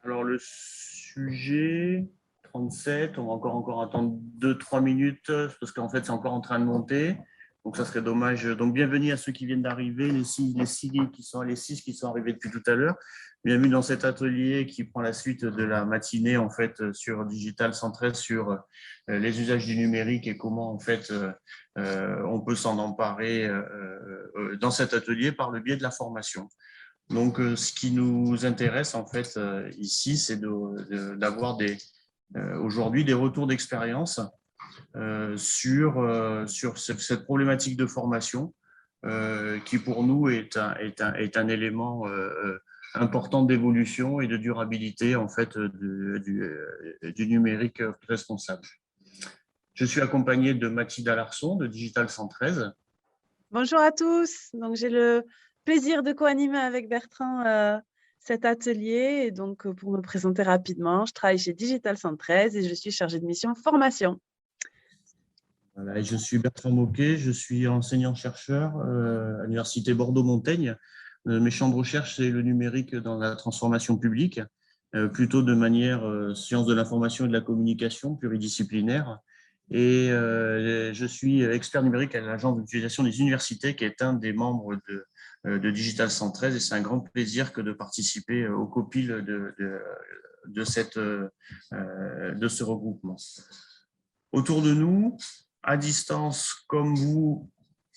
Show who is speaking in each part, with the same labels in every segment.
Speaker 1: Alors, le sujet 37, on va encore attendre 2-3 minutes parce qu'en fait, c'est encore en train de monter. Donc, ça serait dommage. Donc, bienvenue à ceux qui viennent d'arriver, les six qui sont arrivés depuis tout à l'heure. Bienvenue dans cet atelier qui prend la suite de la matinée en fait sur Digital 113 sur les usages du numérique et comment en fait on peut s'en emparer dans cet atelier par le biais de la formation. Donc, ce qui nous intéresse en fait ici, c'est d'avoir aujourd'hui des retours d'expérience sur cette problématique de formation qui pour nous est un élément important d'évolution et de durabilité en fait du numérique responsable. Je suis accompagné de Mathilde Alarson de Digital 113.
Speaker 2: Bonjour à tous. Donc, j'ai le plaisir de co-animer avec Bertrand cet atelier. Et donc, pour me présenter rapidement, je travaille chez Digital 113 et je suis chargée de mission formation.
Speaker 1: Voilà, et je suis Bertrand Moquet, je suis enseignant-chercheur à l'Université Bordeaux-Montaigne. Mes champs de recherche, c'est le numérique dans la transformation publique, plutôt de manière sciences de l'information et de la communication pluridisciplinaire. Et je suis expert numérique à l'Agence d'utilisation des universités, qui est un des membres de Digital 113. Et c'est un grand plaisir que de participer au copil de ce regroupement. Autour de nous, à distance comme vous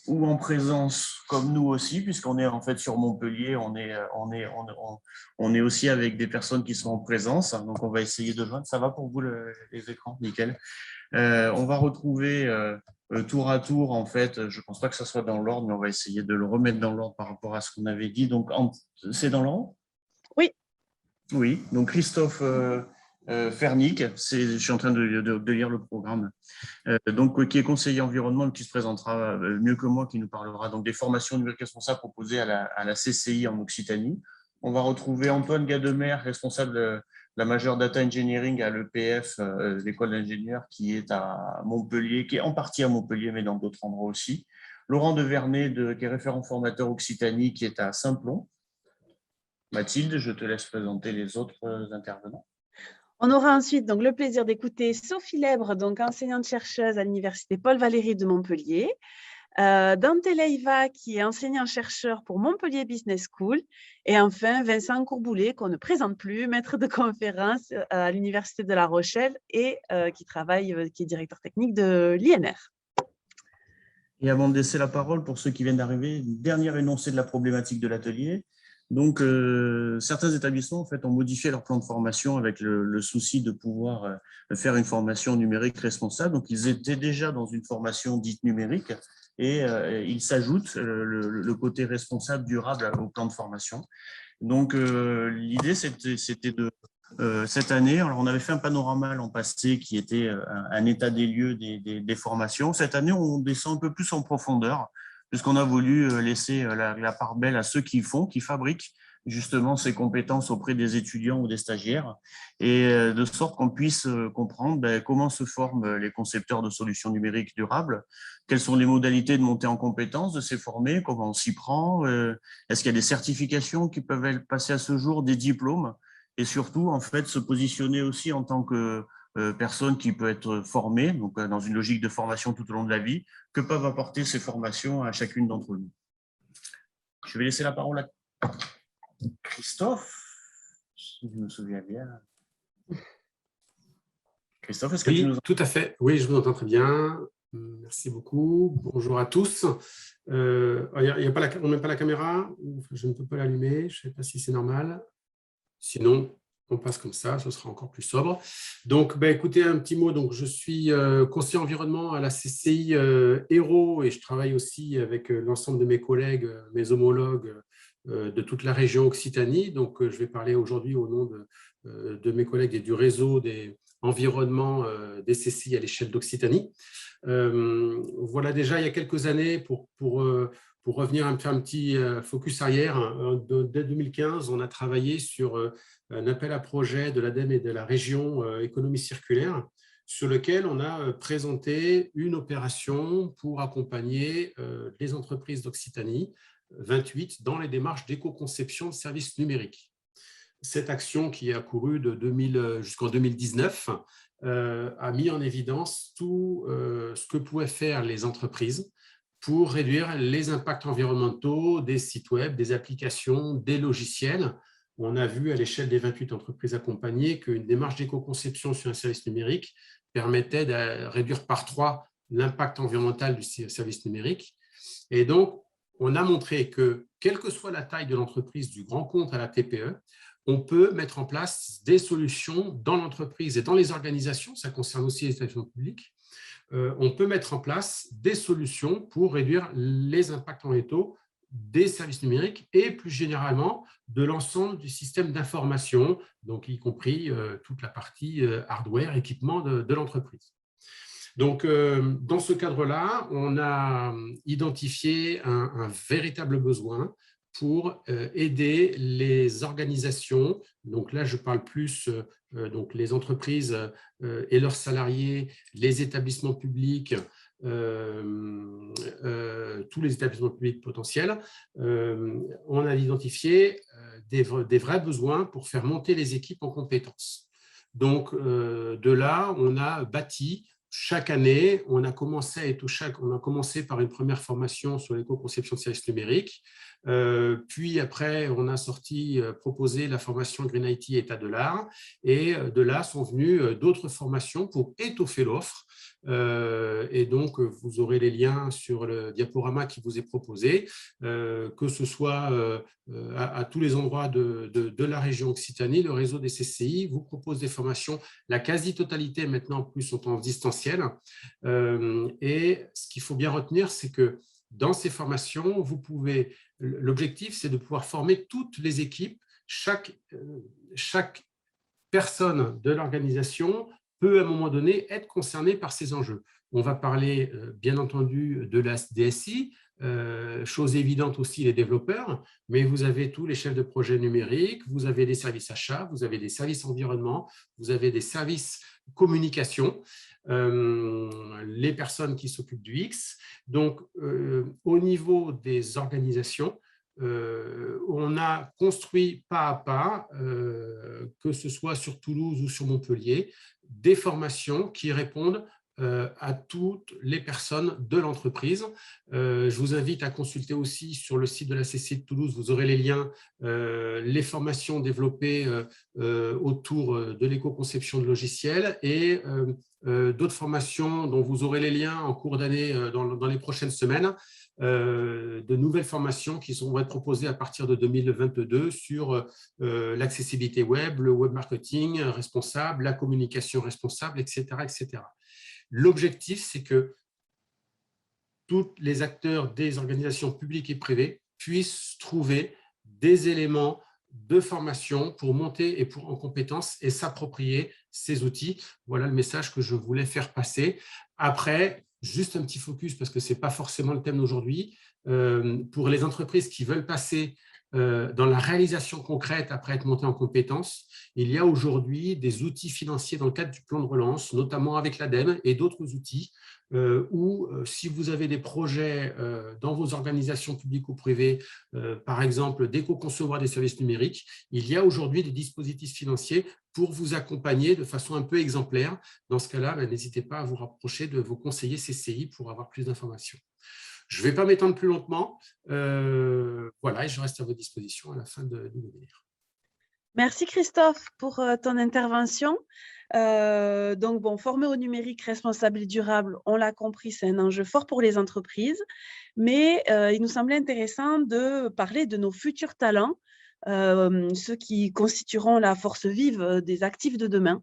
Speaker 1: ou en présence comme nous aussi, puisqu'on est en fait sur Montpellier, on est aussi avec des personnes qui sont en présence, donc on va essayer de joindre. Ça va pour vous les écrans? Nickel. On va retrouver tour à tour, en fait, je ne pense pas que ça soit dans l'ordre, mais on va essayer de le remettre dans l'ordre par rapport à ce qu'on avait dit. Donc, c'est dans l'ordre?
Speaker 2: Oui.
Speaker 1: Oui, donc Christophe Fernic, je suis en train de lire le programme, donc, qui est conseiller environnement, qui se présentera mieux que moi, qui nous parlera donc des formations numériques responsables proposées à la CCI en Occitanie. On va retrouver Antoine Gademer, responsable de la majeure data engineering à l'EPF, l'école d'ingénieurs, qui est à Montpellier, qui est en partie à Montpellier, mais dans d'autres endroits aussi. Laurent Devernay, qui est référent formateur Occitanie, qui est à Saint-Plon. Mathilde, je te laisse présenter les autres intervenants.
Speaker 2: On aura ensuite donc le plaisir d'écouter Sophie Lèbre, donc enseignante-chercheuse à l'Université Paul Valéry de Montpellier, Dante Leiva, qui est enseignant-chercheur pour Montpellier Business School, et enfin Vincent Courboulet, qu'on ne présente plus, maître de conférence à l'Université de La Rochelle et qui est directeur technique de l'INR.
Speaker 1: Et avant de laisser la parole pour ceux qui viennent d'arriver, dernier énoncé de la problématique de l'atelier. Donc, certains établissements en fait, ont modifié leur plan de formation avec le souci de pouvoir faire une formation numérique responsable. Donc, ils étaient déjà dans une formation dite numérique et ils s'ajoutent le côté responsable, durable au plan de formation. Donc, l'idée, c'était de cette année, alors on avait fait un panorama l'an passé qui était un état des lieux des formations. Cette année, on descend un peu plus en profondeur, puisqu'on a voulu laisser la part belle à ceux qui fabriquent justement ces compétences auprès des étudiants ou des stagiaires, et de sorte qu'on puisse comprendre comment se forment les concepteurs de solutions numériques durables, quelles sont les modalités de montée en compétences de ces formés, comment on s'y prend, est-ce qu'il y a des certifications qui peuvent être passées à ce jour, des diplômes, et surtout, en fait, se positionner aussi en tant que personne qui peut être formée, donc dans une logique de formation tout au long de la vie, que peuvent apporter ces formations à chacune d'entre nous. Je vais laisser la parole à Christophe, si je me souviens bien. Christophe, est-ce que tu nous entends?
Speaker 3: Tout à fait. Oui, je vous entends très bien. Merci beaucoup. Bonjour à tous. On ne met pas la caméra. Je ne peux pas l'allumer. Je ne sais pas si c'est normal. Sinon, on passe comme ça, ce sera encore plus sobre. Donc, écoutez, un petit mot. Donc, je suis conseiller environnement à la CCI Hérault et je travaille aussi avec l'ensemble de mes collègues, mes homologues de toute la région Occitanie. Donc, je vais parler aujourd'hui au nom de mes collègues et du réseau des environnements des CCI à l'échelle d'Occitanie. Voilà, déjà, il y a quelques années, pour revenir faire un petit focus arrière, dès 2015, on a travaillé sur un appel à projet de l'ADEME et de la région économie circulaire, sur lequel on a présenté une opération pour accompagner les entreprises d'Occitanie, 28, dans les démarches d'éco-conception de services numériques. cette action qui a couru de 2000 jusqu'en 2019 a mis en évidence tout ce que pouvaient faire les entreprises pour réduire les impacts environnementaux des sites web, des applications, des logiciels. On a vu à l'échelle des 28 entreprises accompagnées qu'une démarche d'éco-conception sur un service numérique permettait de réduire par 3 l'impact environnemental du service numérique. Et donc, on a montré que, quelle que soit la taille de l'entreprise, du grand compte à la TPE, on peut mettre en place des solutions dans l'entreprise et dans les organisations, ça concerne aussi les établissements publics, on peut mettre en place des solutions pour réduire les impacts environnementaux des services numériques et plus généralement de l'ensemble du système d'information, donc y compris toute la partie hardware, équipement de l'entreprise. Donc, dans ce cadre-là, on a identifié un véritable besoin pour aider les organisations. Donc là, je parle plus donc les entreprises et leurs salariés, les établissements publics, tous les établissements publics potentiels. On a identifié des vrais besoins pour faire monter les équipes en compétences. Donc, de là, on a bâti chaque année, on a commencé par une première formation sur l'éco-conception de services numériques. Puis après, on a proposé la formation Green IT état de l'art. Et de là sont venues d'autres formations pour étoffer l'offre. Et donc, vous aurez les liens sur le diaporama qui vous est proposé, que ce soit à tous les endroits de la région Occitanie. Le réseau des CCI vous propose des formations. La quasi-totalité maintenant en plus sont en distanciel. Et ce qu'il faut bien retenir, c'est que dans ces formations, l'objectif, c'est de pouvoir former toutes les équipes. Chaque personne de l'organisation peut à un moment donné être concernée par ces enjeux. On va parler bien entendu de la DSI, chose évidente aussi les développeurs, mais vous avez tous les chefs de projet numériques, vous avez des services achats, vous avez des services environnement, vous avez des services communication, les personnes qui s'occupent du X. Donc, au niveau des organisations, on a construit pas à pas, que ce soit sur Toulouse ou sur Montpellier, des formations qui répondent à toutes les personnes de l'entreprise. Je vous invite à consulter aussi sur le site de la CCI de Toulouse, vous aurez les liens, les formations développées autour de l'éco-conception de logiciels et d'autres formations dont vous aurez les liens en cours d'année dans les prochaines semaines, de nouvelles formations qui vont être proposées à partir de 2022 sur l'accessibilité web, le web marketing responsable, la communication responsable, etc. etc. L'objectif, c'est que tous les acteurs des organisations publiques et privées puissent trouver des éléments de formation pour monter et pour en compétences et s'approprier ces outils. Voilà le message que je voulais faire passer. Après, juste un petit focus, parce que ce n'est pas forcément le thème d'aujourd'hui, pour les entreprises qui veulent passer dans la réalisation concrète après être montées en compétences, il y a aujourd'hui des outils financiers dans le cadre du plan de relance, notamment avec l'ADEME et d'autres outils, où si vous avez des projets dans vos organisations publiques ou privées, par exemple d'éco-concevoir des services numériques, il y a aujourd'hui des dispositifs financiers pour vous accompagner de façon un peu exemplaire. Dans ce cas-là, n'hésitez pas à vous rapprocher de vos conseillers CCI pour avoir plus d'informations. Je ne vais pas m'étendre plus longtemps. Voilà, et je reste à votre disposition à la fin du webinaire.
Speaker 2: Merci Christophe pour ton intervention. Donc, bon, former au numérique responsable et durable, on l'a compris, c'est un enjeu fort pour les entreprises, mais il nous semblait intéressant de parler de nos futurs talents, ceux qui constitueront la force vive des actifs de demain.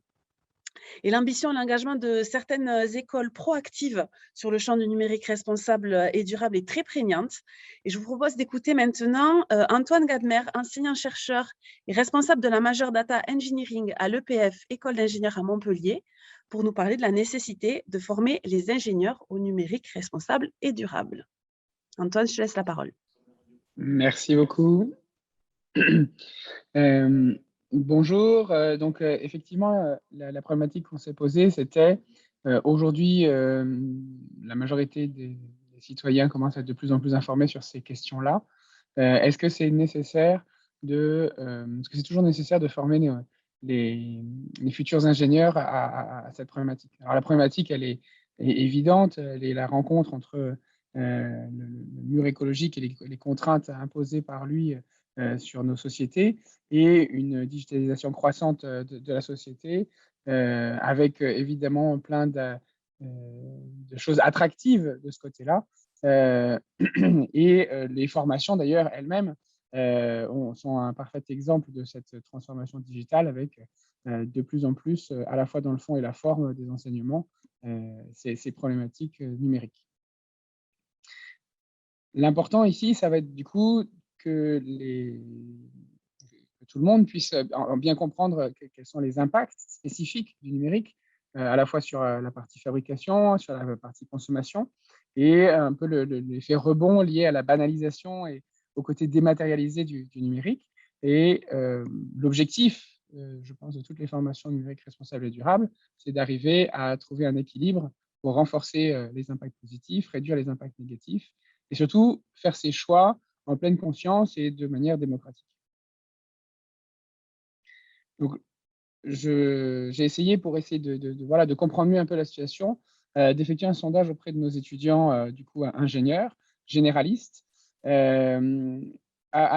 Speaker 2: Et l'ambition et l'engagement de certaines écoles proactives sur le champ du numérique responsable et durable est très prégnante. Et je vous propose d'écouter maintenant Antoine Gadmer, enseignant-chercheur et responsable de la majeure Data Engineering à l'EPF, École d'ingénieurs à Montpellier, pour nous parler de la nécessité de former les ingénieurs au numérique responsable et durable. Antoine, je te laisse la parole.
Speaker 4: Merci beaucoup. Bonjour, donc effectivement, la problématique qu'on s'est posée, c'était aujourd'hui, la majorité des citoyens commencent à être de plus en plus informés sur ces questions-là. Est-ce que c'est nécessaire parce que c'est toujours nécessaire de former les futurs ingénieurs à cette problématique. Alors la problématique, elle est évidente, elle est la rencontre entre le mur écologique et les contraintes imposées par lui sur nos sociétés et une digitalisation croissante de la société, avec évidemment plein de choses attractives de ce côté-là. Et les formations, d'ailleurs, elles-mêmes, sont un parfait exemple de cette transformation digitale avec de plus en plus, à la fois dans le fond et la forme des enseignements, ces problématiques numériques. L'important ici, ça va être du coup que tout le monde puisse bien comprendre quels sont les impacts spécifiques du numérique, à la fois sur la partie fabrication, sur la partie consommation, et un peu l'effet rebond lié à la banalisation et au côté dématérialisé du numérique. Et l'objectif, je pense, de toutes les formations numériques responsables et durables, c'est d'arriver à trouver un équilibre pour renforcer les impacts positifs, réduire les impacts négatifs, et surtout faire ses choix en pleine conscience et de manière démocratique. Donc, j'ai essayé, pour essayer de comprendre mieux un peu la situation, d'effectuer un sondage auprès de nos étudiants, du coup, ingénieurs, généralistes, à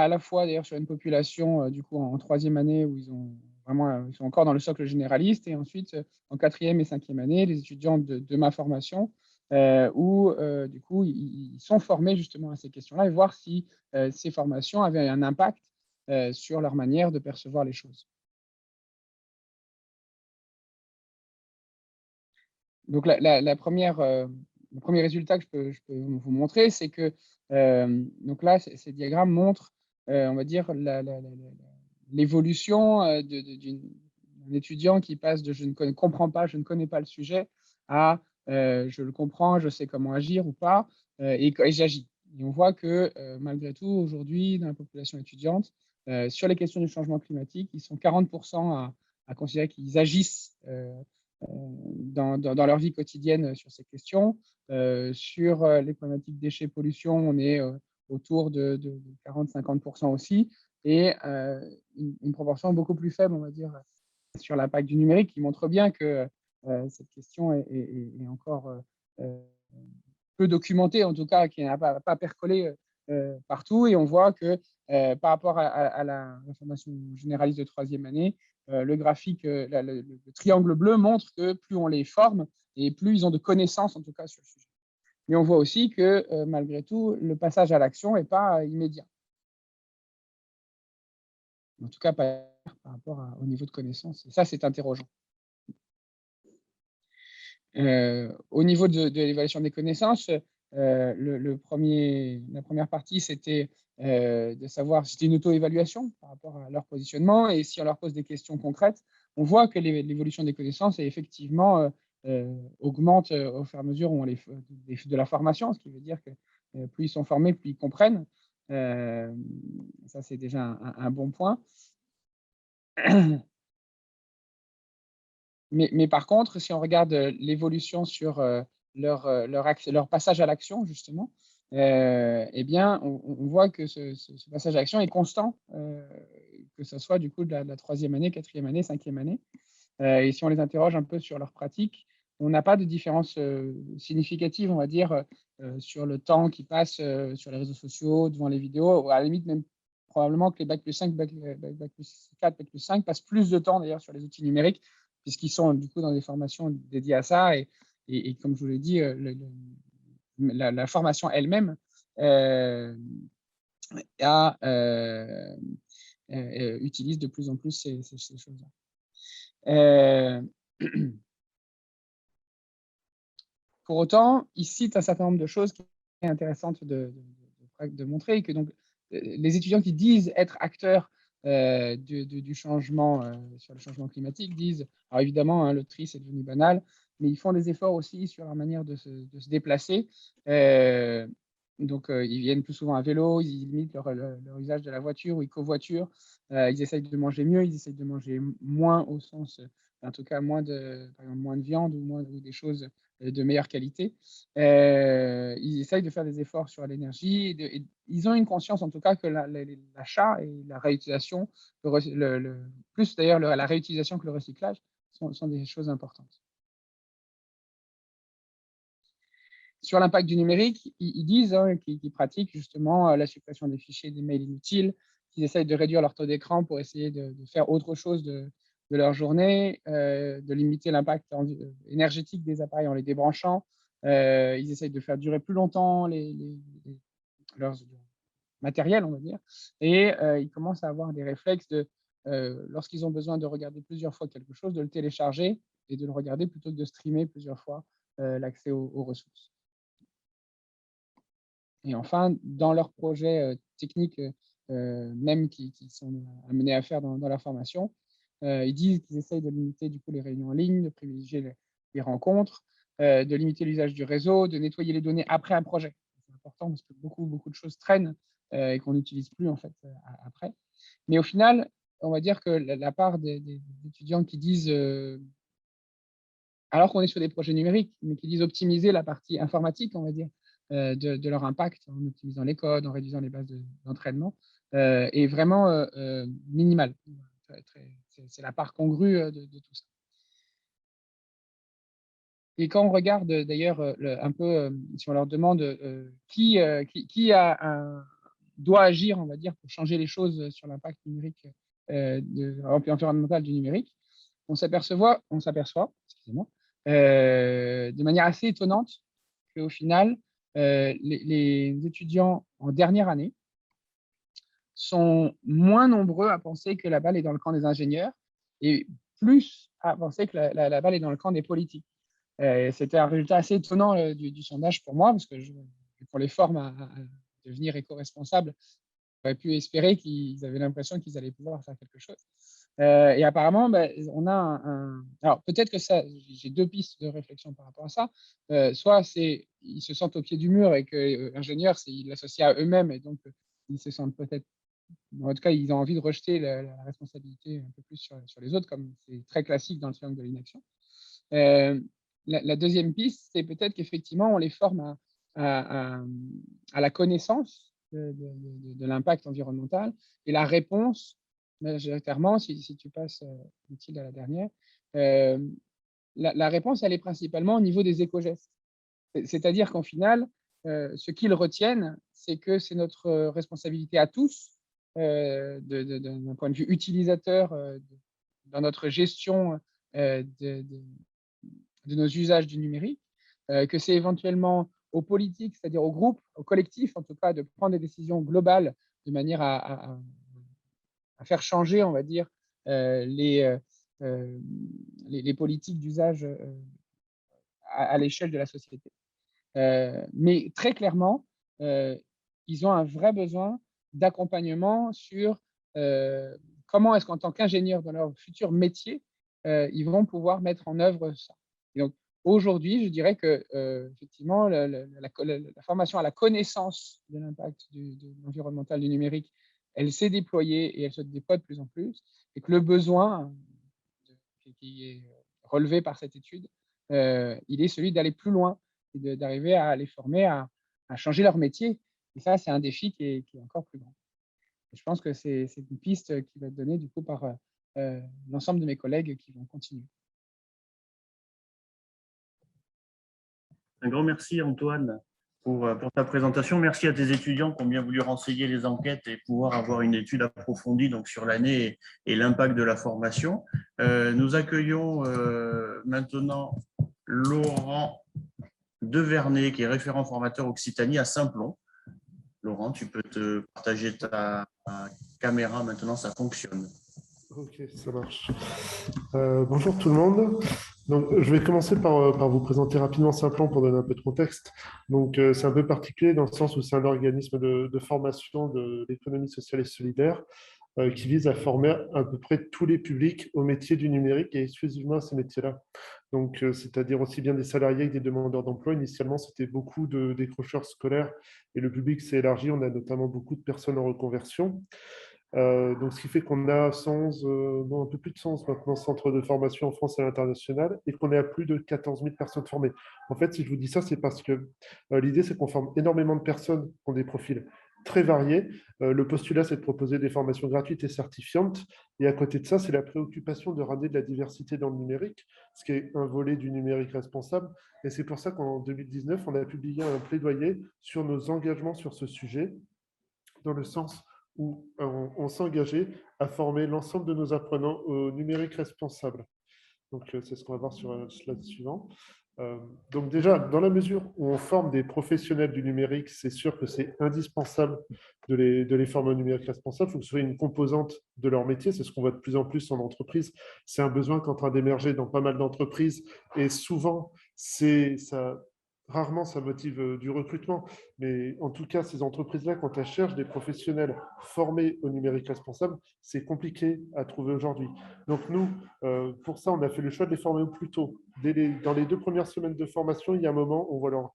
Speaker 4: la fois d'ailleurs sur une population, du coup, en troisième année où ils sont encore dans le socle généraliste, et ensuite en quatrième et cinquième année, les étudiants de ma formation, où du coup, ils sont formés justement à ces questions-là et voir si ces formations avaient un impact sur leur manière de percevoir les choses. Donc, le premier résultat que je peux vous montrer, c'est que donc là, ces diagrammes montrent, on va dire, l'évolution d'un étudiant qui passe de « je ne comprends pas, je ne connais pas le sujet » à je le comprends, je sais comment agir ou pas, et j'agis. Et on voit que malgré tout, aujourd'hui, dans la population étudiante, sur les questions du changement climatique, ils sont 40% à considérer qu'ils agissent dans leur vie quotidienne sur ces questions. Sur les problématiques déchets, pollution, on est autour de 40-50% aussi, et une proportion beaucoup plus faible, on va dire, sur l'impact du numérique, qui montre bien que cette question est encore peu documentée, en tout cas, qui n'a pas percolé partout. Et on voit que par rapport à la formation généraliste de troisième année, le graphique, le triangle bleu montre que plus on les forme et plus ils ont de connaissances, en tout cas, sur le sujet. Mais on voit aussi que malgré tout, le passage à l'action n'est pas immédiat. En tout cas, pas par rapport au niveau de connaissances. Et ça, c'est interrogeant. Au niveau de l'évaluation des connaissances, la première partie, c'était de savoir si c'était une auto-évaluation par rapport à leur positionnement, et si on leur pose des questions concrètes, on voit que l'évolution des connaissances effectivement augmente au fur et à mesure où on de la formation, ce qui veut dire que plus ils sont formés, plus ils comprennent. Ça, c'est déjà un bon point. Mais par contre, si on regarde l'évolution sur leur passage à l'action, justement, eh bien, on voit que ce passage à l'action est constant, que ce soit du coup de la troisième année, quatrième année, cinquième année. Et si on les interroge un peu sur leur pratique, on n'a pas de différence significative, on va dire, sur le temps qu'ils passent sur les réseaux sociaux, devant les vidéos, ou à la limite même probablement que les Bac plus 5, Bac plus 4, Bac plus 5 passent plus de temps d'ailleurs sur les outils numériques, puisqu'ils sont du coup dans des formations dédiées à ça. Et comme je vous l'ai dit, la formation elle-même utilise de plus en plus ces choses-là. Pour autant, il cite un certain nombre de choses qui sont intéressantes de montrer, que donc, les étudiants qui disent être acteurs du changement, sur le changement climatique, disent, alors évidemment, hein, le tri, c'est devenu banal, mais ils font des efforts aussi sur leur manière de se déplacer. Donc, ils viennent plus souvent à vélo, ils limitent leur usage de la voiture ou ils covoiturent, ils essayent de manger mieux, ils essayent de manger moins au sens, en tout cas, par exemple, moins de viande ou des choses de meilleure qualité. Ils essayent de faire des efforts sur l'énergie. Et ils ont une conscience, en tout cas, que l'achat et la réutilisation, plus d'ailleurs la réutilisation que le recyclage, sont des choses importantes. Sur l'impact du numérique, ils disent qu'ils pratiquent justement la suppression des fichiers, des mails inutiles, qu'ils essayent de réduire leur taux d'écran pour essayer de faire autre chose de leur journée, de limiter l'impact énergétique des appareils en les débranchant. Ils essayent de faire durer plus longtemps leurs matériels, on va dire. Et ils commencent à avoir des réflexes lorsqu'ils ont besoin de regarder plusieurs fois quelque chose, de le télécharger et de le regarder plutôt que de streamer plusieurs fois l'accès aux ressources. Et enfin, dans leurs projets techniques, même qui sont amenés à faire dans la formation, ils disent qu'ils essayent de limiter du coup les réunions en ligne, de privilégier les rencontres, de limiter l'usage du réseau, de nettoyer les données après un projet. C'est important parce que beaucoup de choses traînent et qu'on n'utilise plus en fait après. Mais au final, on va dire que la part des étudiants qui disent, alors qu'on est sur des projets numériques, mais qui disent optimiser la partie informatique, on va dire, de leur impact en optimisant les codes, en réduisant les bases d'entraînement, est vraiment minimale. C'est la part congrue de tout ça. Et quand on regarde d'ailleurs un peu, si on leur demande qui doit agir, on va dire, pour changer les choses sur l'impact numérique, environnemental du numérique, on s'aperçoit, excusez-moi, de manière assez étonnante qu'au final, les étudiants en dernière année sont moins nombreux à penser que la balle est dans le camp des ingénieurs et plus à penser que la balle est dans le camp des politiques. C'était un résultat assez étonnant du sondage pour moi, parce que pour les formes à devenir éco-responsables, j'aurais pu espérer qu'ils avaient l'impression qu'ils allaient pouvoir faire quelque chose. Et apparemment, on a alors peut-être que ça, j'ai deux pistes de réflexion par rapport à ça. Soit ils se sentent au pied du mur et que l'ingénieur, ils l'associent à eux-mêmes et donc ils se sentent peut-être, en tout cas, ils ont envie de rejeter la responsabilité un peu plus sur les autres, comme c'est très classique dans le triangle de l'inaction. La deuxième piste, c'est peut-être qu'effectivement, on les forme à la connaissance de l'impact environnemental et la réponse, majoritairement, si tu passes Mathilde à la dernière, la réponse, elle est principalement au niveau des éco-gestes. C'est-à-dire qu'en final, ce qu'ils retiennent, c'est que c'est notre responsabilité à tous, d'un point de vue utilisateur, dans notre gestion de nos usages du numérique, que c'est éventuellement aux politiques, c'est-à-dire aux groupes, aux collectifs, en tout cas, de prendre des décisions globales de manière à faire changer, on va dire, les politiques d'usage à l'échelle de la société. Mais très clairement, ils ont un vrai besoin d'accompagnement sur comment est-ce qu'en tant qu'ingénieurs dans leur futur métier, ils vont pouvoir mettre en œuvre ça. Et donc, aujourd'hui, je dirais que effectivement, la formation à la connaissance de l'impact environnemental du numérique, elle s'est déployée et elle se déploie de plus en plus, et que le besoin qui est relevé par cette étude, il est celui d'aller plus loin et d'arriver à les former à changer leur métier. Et ça, c'est un défi qui est encore plus grand. Et je pense que c'est une piste qui va être donnée du coup par l'ensemble de mes collègues qui vont continuer.
Speaker 1: Un grand merci Antoine pour ta présentation. Merci à tes étudiants qui ont bien voulu renseigner les enquêtes et pouvoir avoir une étude approfondie donc, sur l'année et l'impact de la formation. Nous accueillons maintenant Laurent Devernay, qui est référent formateur Occitanie à Saint-Plon. Laurent, tu peux te partager ta caméra maintenant, ça fonctionne.
Speaker 5: Ok, ça marche. Bonjour tout le monde. Donc, je vais commencer par vous présenter rapidement Saint-Plon pour donner un peu de contexte. Donc, c'est un peu particulier dans le sens où c'est un organisme de formation de l'économie sociale et solidaire qui vise à former à peu près tous les publics au métier du numérique et exclusivement à ces métiers-là. Donc, c'est-à-dire aussi bien des salariés que des demandeurs d'emploi. Initialement, c'était beaucoup de décrocheurs scolaires et le public s'est élargi. On a notamment beaucoup de personnes en reconversion. Donc, ce qui fait qu'on a 111, non, un peu plus de 111 maintenant centres de formation en France et à l'international et qu'on est à plus de 14 000 personnes formées. En fait, si je vous dis ça, c'est parce que l'idée, c'est qu'on forme énormément de personnes qui ont des profils très variés. Le postulat, c'est de proposer des formations gratuites et certifiantes. Et à côté de ça, c'est la préoccupation de ramener de la diversité dans le numérique, ce qui est un volet du numérique responsable. Et c'est pour ça qu'en 2019, on a publié un plaidoyer sur nos engagements sur ce sujet, dans le sens où on s'engageait à former l'ensemble de nos apprenants au numérique responsable. Donc, c'est ce qu'on va voir sur le slide suivant. Donc déjà, dans la mesure où on forme des professionnels du numérique, c'est sûr que c'est indispensable de les former au numérique responsable. Il faut que ce soit une composante de leur métier. C'est ce qu'on voit de plus en plus en entreprise. C'est un besoin qui est en train d'émerger dans pas mal d'entreprises. Et souvent, rarement ça motive du recrutement. Mais en tout cas, ces entreprises-là, quand elles cherchent des professionnels formés au numérique responsable, c'est compliqué à trouver aujourd'hui. Donc nous, pour ça, on a fait le choix de les former au plus tôt. Dans les 2 premières semaines de formation, il y a un moment où on va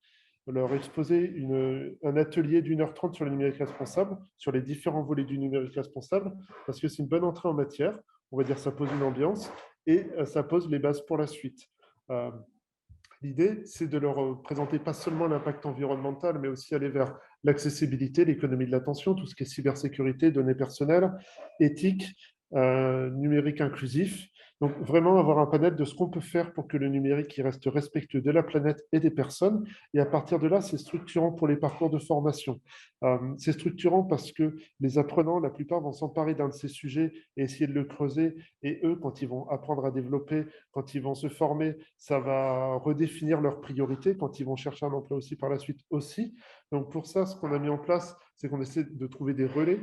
Speaker 5: leur exposer un atelier d'1h30 sur le numérique responsable, sur les différents volets du numérique responsable, parce que c'est une bonne entrée en matière. On va dire que ça pose une ambiance et ça pose les bases pour la suite. L'idée, c'est de leur présenter pas seulement l'impact environnemental, mais aussi aller vers l'accessibilité, l'économie de l'attention, tout ce qui est cybersécurité, données personnelles, éthique, numérique inclusif. Donc, vraiment avoir un panel de ce qu'on peut faire pour que le numérique il reste respectueux de la planète et des personnes. Et à partir de là, c'est structurant pour les parcours de formation. C'est structurant parce que les apprenants, la plupart, vont s'emparer d'un de ces sujets et essayer de le creuser. Et eux, quand ils vont apprendre à développer, quand ils vont se former, ça va redéfinir leurs priorités. Quand ils vont chercher un emploi aussi par la suite aussi. Donc, pour ça, ce qu'on a mis en place, c'est qu'on essaie de trouver des relais,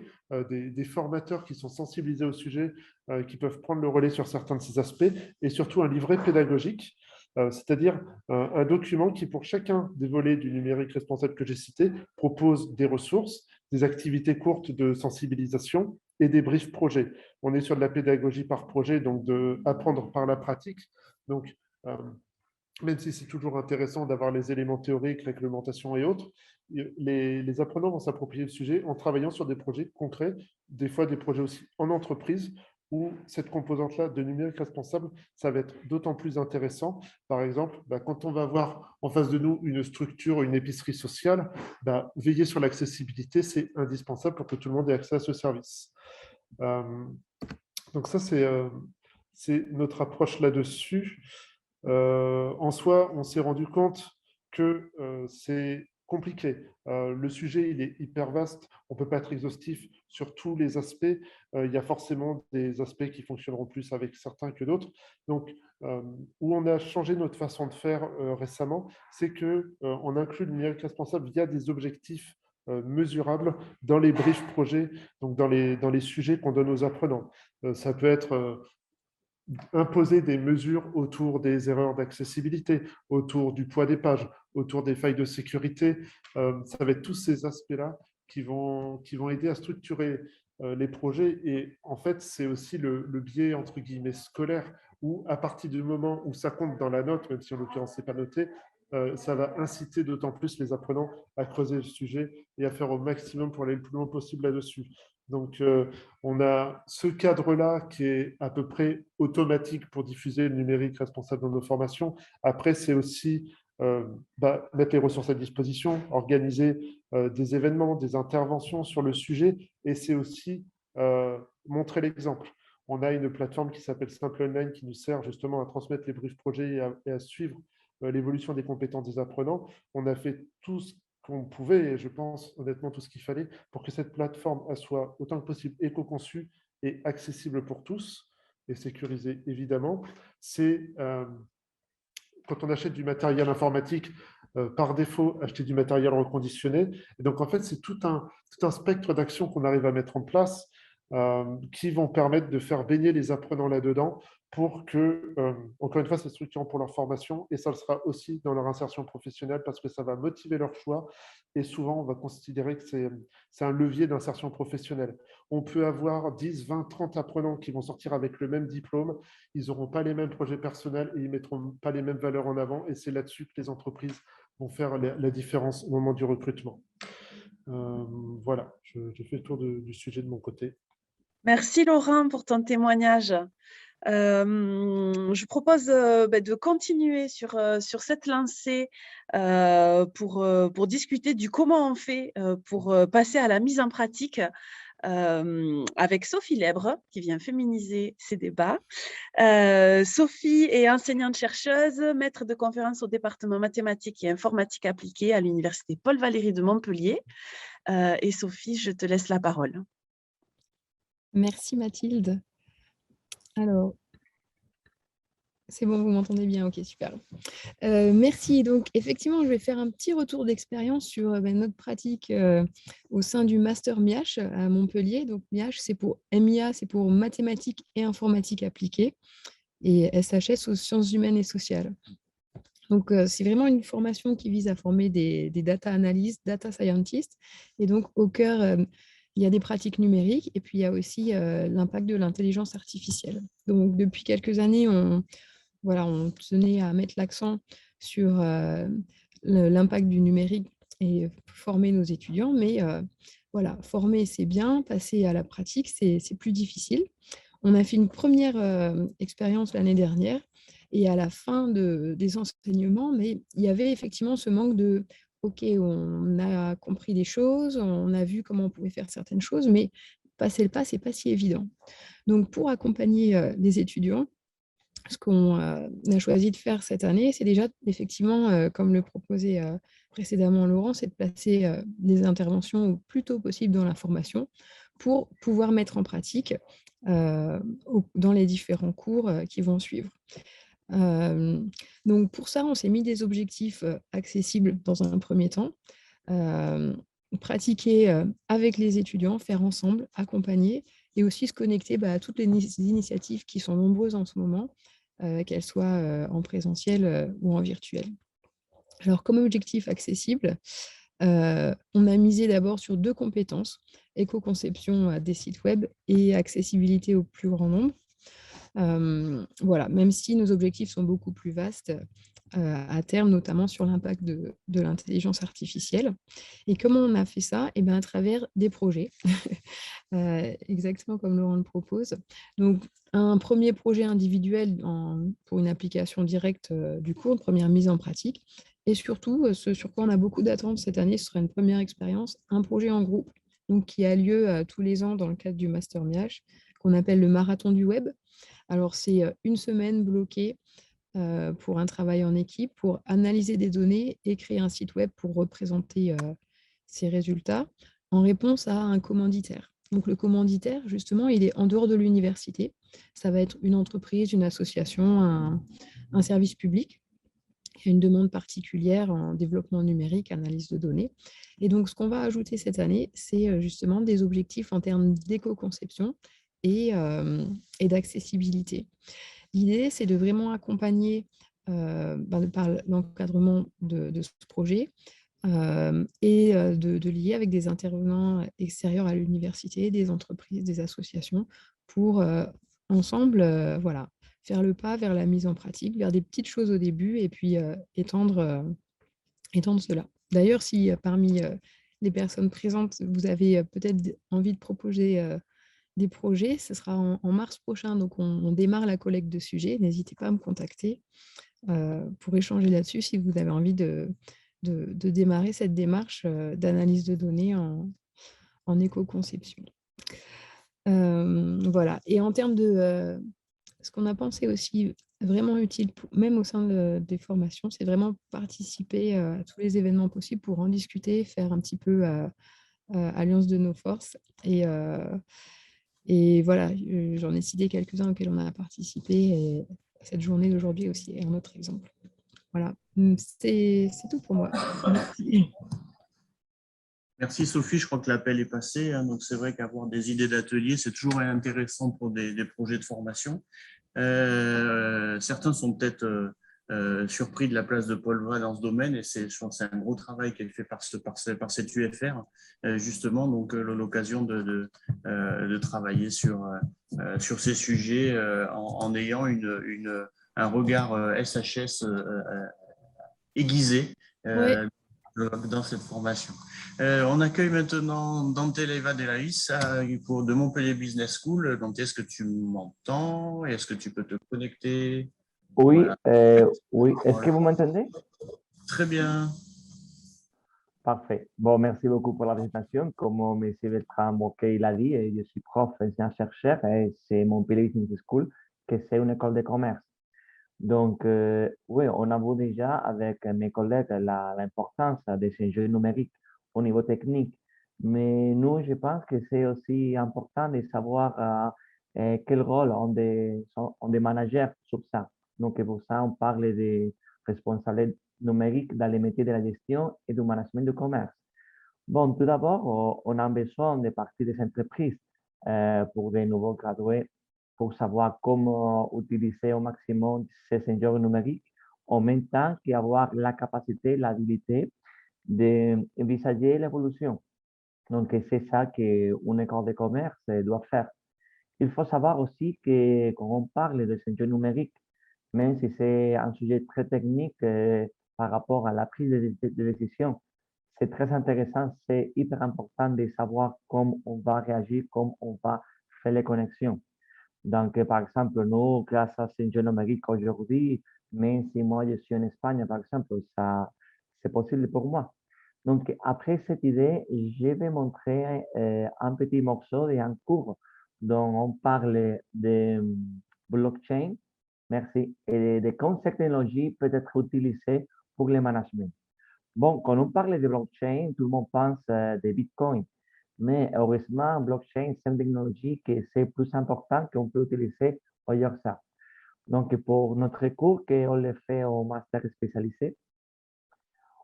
Speaker 5: des formateurs qui sont sensibilisés au sujet, qui peuvent prendre le relais sur certains de ces aspects, et surtout un livret pédagogique, c'est-à-dire un document qui, pour chacun des volets du numérique responsable que j'ai cité, propose des ressources, des activités courtes de sensibilisation et des briefs projets. On est sur de la pédagogie par projet, donc d'apprendre par la pratique. Donc, même si c'est toujours intéressant d'avoir les éléments théoriques, réglementation et autres, les apprenants vont s'approprier le sujet en travaillant sur des projets concrets, des fois des projets aussi en entreprise, où cette composante-là de numérique responsable, ça va être d'autant plus intéressant. Par exemple, quand on va avoir en face de nous une structure, une épicerie sociale, veiller sur l'accessibilité, c'est indispensable pour que tout le monde ait accès à ce service. Donc ça, c'est notre approche là-dessus. En soi, on s'est rendu compte que c'est compliqué. Le sujet, il est hyper vaste. On ne peut pas être exhaustif sur tous les aspects. Il y a forcément des aspects qui fonctionneront plus avec certains que d'autres. Donc, où on a changé notre façon de faire récemment, c'est qu'on inclut le numérique responsable via des objectifs mesurables dans les briefs projets, donc dans les sujets qu'on donne aux apprenants. Ça peut être imposer des mesures autour des erreurs d'accessibilité, autour du poids des pages, autour des failles de sécurité. Ça va être tous ces aspects-là qui vont aider à structurer les projets. Et en fait, c'est aussi le biais, entre guillemets, scolaire, où à partir du moment où ça compte dans la note, même si en l'occurrence, ce n'est pas noté, ça va inciter d'autant plus les apprenants à creuser le sujet et à faire au maximum pour aller le plus loin possible là-dessus. Donc, on a ce cadre-là qui est à peu près automatique pour diffuser le numérique responsable dans nos formations. Après, c'est aussi mettre les ressources à disposition, organiser des événements, des interventions sur le sujet, et c'est aussi montrer l'exemple. On a une plateforme qui s'appelle Simple Online qui nous sert justement à transmettre les briefs projets et à suivre l'évolution des compétences des apprenants. On a fait tout ce qu'on pouvait, et je pense honnêtement tout ce qu'il fallait pour que cette plateforme soit autant que possible éco-conçue et accessible pour tous, et sécurisée évidemment. C'est quand on achète du matériel informatique, par défaut, acheter du matériel reconditionné. Et donc, en fait, c'est tout un spectre d'actions qu'on arrive à mettre en place qui vont permettre de faire baigner les apprenants là-dedans pour que, encore une fois, c'est structurant pour leur formation et ça le sera aussi dans leur insertion professionnelle parce que ça va motiver leur choix et souvent, on va considérer que c'est un levier d'insertion professionnelle. On peut avoir 10, 20, 30 apprenants qui vont sortir avec le même diplôme, ils n'auront pas les mêmes projets personnels et ils ne mettront pas les mêmes valeurs en avant et c'est là-dessus que les entreprises vont faire la différence au moment du recrutement. Voilà, je fais le tour du sujet de mon côté.
Speaker 2: Merci Laurent pour ton témoignage. Je propose de continuer sur cette lancée pour discuter du comment on fait pour passer à la mise en pratique avec Sophie Lèbre, qui vient féminiser ces débats. Sophie est enseignante-chercheuse, maître de conférences au département mathématiques et informatique appliquée à l'université Paul Valéry de Montpellier. Et Sophie, je te laisse la parole.
Speaker 6: Merci Mathilde. Alors, c'est bon, vous m'entendez bien? Ok, super. Merci. Donc, effectivement, je vais faire un petit retour d'expérience sur notre pratique au sein du Master MIH à Montpellier. Donc, MIH, MIA, c'est pour mathématiques et informatique appliquée, et SHS aux sciences humaines et sociales. Donc, c'est vraiment une formation qui vise à former des data analysts, data scientists. Et donc, au cœur, il y a des pratiques numériques et puis il y a aussi l'impact de l'intelligence artificielle. Donc, depuis quelques années, on tenait à mettre l'accent sur l'impact du numérique et former nos étudiants. Mais former, c'est bien. Passer à la pratique, c'est plus difficile. On a fait une première expérience l'année dernière. Et à la fin des enseignements, mais il y avait effectivement ce manque de « ok, on a compris des choses, on a vu comment on pouvait faire certaines choses, mais passer le pas, ce n'est pas si évident ». Donc, pour accompagner les étudiants, ce qu'on a choisi de faire cette année, c'est déjà effectivement, comme le proposait précédemment Laurent, c'est de placer des interventions le plus tôt possible dans la formation pour pouvoir mettre en pratique dans les différents cours qui vont suivre. Donc pour ça, on s'est mis des objectifs accessibles dans un premier temps, pratiquer avec les étudiants, faire ensemble, accompagner et aussi se connecter à toutes les initiatives qui sont nombreuses en ce moment, qu'elles soient en présentiel ou en virtuel. Alors comme objectif accessible, on a misé d'abord sur 2 compétences, éco-conception des sites web et accessibilité au plus grand nombre. Même si nos objectifs sont beaucoup plus vastes à terme, notamment sur l'impact de l'intelligence artificielle. Et comment on a fait ça? À travers des projets, exactement comme Laurent le propose. Donc, un premier projet individuel pour une application directe du cours, une première mise en pratique. Et surtout, ce sur quoi on a beaucoup d'attentes cette année, ce sera une première expérience, un projet en groupe, donc qui a lieu tous les ans dans le cadre du Master MIH, qu'on appelle le marathon du web. Alors, c'est une semaine bloquée pour un travail en équipe, pour analyser des données et créer un site web pour représenter ces résultats en réponse à un commanditaire. Donc, le commanditaire, justement, il est en dehors de l'université. Ça va être une entreprise, une association, un service public. Il y a une demande particulière en développement numérique, analyse de données. Et donc, ce qu'on va ajouter cette année, c'est justement des objectifs en termes d'éco-conception et d'accessibilité. L'idée, c'est de vraiment accompagner par l'encadrement de ce projet et de lier avec des intervenants extérieurs à l'université, des entreprises, des associations, pour ensemble faire le pas vers la mise en pratique, vers des petites choses au début et puis étendre cela. D'ailleurs, si parmi les personnes présentes, vous avez peut-être envie de proposer des projets, ce sera en mars prochain, donc on démarre la collecte de sujets. N'hésitez pas à me contacter pour échanger là-dessus si vous avez envie de démarrer cette démarche d'analyse de données en éco-conception. Et en termes de ce qu'on a pensé aussi vraiment utile, même au sein des formations, c'est vraiment participer à tous les événements possibles pour en discuter, faire un petit peu alliance de nos forces. Et voilà, j'en ai cité quelques-uns auxquels on a participé. Et cette journée d'aujourd'hui aussi est un autre exemple. Voilà, c'est tout pour moi. Merci.
Speaker 1: Merci Sophie, je crois que l'appel est passé. Donc c'est vrai qu'avoir des idées d'atelier, c'est toujours intéressant pour des projets de formation. Certains sont peut-être surpris de la place de Paul Valéry dans ce domaine, et je pense que c'est un gros travail qui est fait par cette UFR, justement, donc l'occasion de travailler sur ces sujets en ayant un regard SHS aiguisé.
Speaker 6: Ouais.
Speaker 1: dans cette formation. On accueille maintenant Dante Leiva de Laïs de Montpellier Business School. Dante, est-ce que tu m'entends? Est-ce que tu peux te connecter?
Speaker 7: Oui,
Speaker 1: Voilà.
Speaker 7: oui. Est-ce que vous m'entendez?
Speaker 1: Très bien.
Speaker 7: Parfait. Bon, merci beaucoup pour la présentation. Comme M. Bertrand Moquet l'a dit, je suis prof, enseignant-chercheur et c'est Montpellier Business School, que c'est une école de commerce. Donc, oui, on a vu déjà avec mes collègues l'importance des enjeux numériques au niveau technique. Mais nous, je pense que c'est aussi important de savoir quel rôle ont des managers sur ça. Donc, pour ça, on parle des responsables numériques dans les métiers de la gestion et du management du commerce. Bon, tout d'abord, on a besoin de partir des entreprises pour les nouveaux gradués pour savoir comment utiliser au maximum ces enjeux numériques, en même temps qu'avoir la capacité, l'habilité d'envisager l'évolution. Donc, c'est ça qu'une école de commerce doit faire. Il faut savoir aussi que quand on parle des enjeux numériques, même si c'est un sujet très technique par rapport à la prise de décision, c'est très intéressant, c'est hyper important de savoir comment on va réagir, comment on va faire les connexions. Donc, par exemple, nous, grâce à ces enjeux numériques aujourd'hui, même si moi je suis en Espagne, par exemple, ça, c'est possible pour moi. Donc, après cette idée, je vais montrer un petit morceau d'un cours dont on parle de blockchain, merci, et des concepts technologiques peut être utilisés pour le management. Bon, quand on parle de blockchain, tout le monde pense de Bitcoin, mais heureusement, blockchain, c'est une technologie que c'est plus important qu'on peut utiliser ailleurs ça. Donc, pour notre cours qu'on le fait au master spécialisé,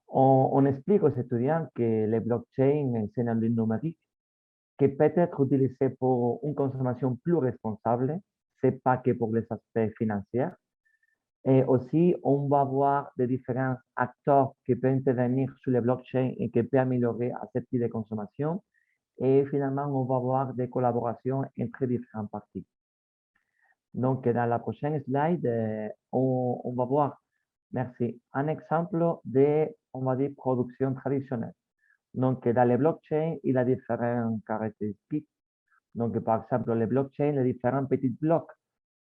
Speaker 7: on explique aux étudiants que les blockchains, c'est un ligne numérique qui peut être utilisé pour une consommation plus responsable, c'est pas que pour les aspects financiers. Et aussi, on va voir des différents acteurs qui peuvent intervenir sur les blockchains et qui peuvent améliorer ce type de consommation. Et finalement, on va voir des collaborations entre différentes parties. Donc, dans la prochaine slide, on va voir, merci, un exemple de, on va dire, production traditionnelle. Donc, dans les blockchains, il y a différentes caractéristiques. Donc, par exemple, les blockchains, les différents petits blocs,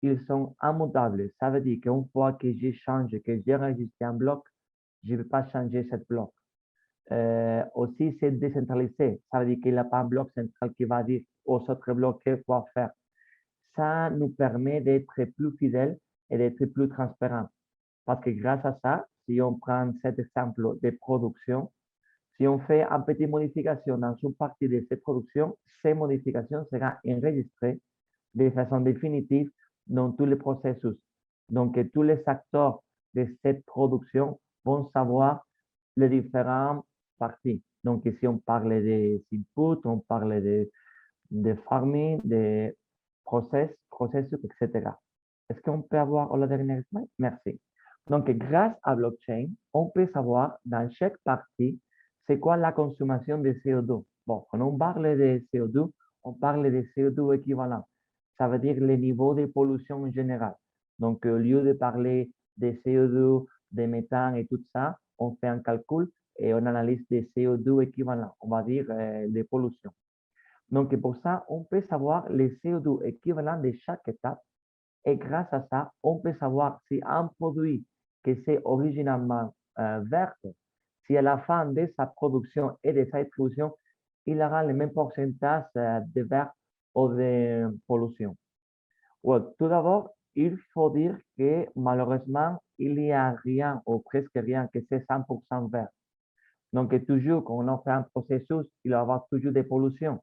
Speaker 7: ils sont immutables. Ça veut dire qu'une fois que j'échange, que j'ai enregistré un bloc, je ne vais pas changer ce bloc. Aussi, c'est décentralisé. Ça veut dire qu'il n'y a pas un bloc central qui va dire aux autres blocs quoi faire. Ça nous permet d'être plus fidèles et d'être plus transparents. Parce que grâce à ça, si on prend cet exemple de production, si on fait une petite modification dans une partie de cette production, ces modifications seront enregistrées de façon définitive dans tous les processus. Donc, tous les acteurs de cette production vont savoir les différentes parties. Donc, ici, on parle des inputs, on parle de farming, de processus, etc. Est-ce qu'on peut avoir la dernière slide? Merci. Donc, grâce à blockchain, on peut savoir dans chaque partie c'est quoi la consommation de CO2. Bon, quand on parle de CO2, on parle de CO2 équivalent. Ça veut dire le niveau de pollution en général. Donc, au lieu de parler de CO2, de méthane et tout ça, on fait un calcul et on analyse des CO2 équivalents, on va dire des pollutions. Donc, pour ça, on peut savoir les CO2 équivalents de chaque étape et grâce à ça, on peut savoir si un produit qui c'est originalement vert, si à la fin de sa production et de sa distribution, il aura le même pourcentage de vert ou de pollution. Ouais, tout d'abord, il faut dire que malheureusement, il n'y a rien ou presque rien que c'est 100% vert. Donc, toujours, quand on fait un processus, il va y avoir toujours des pollutions.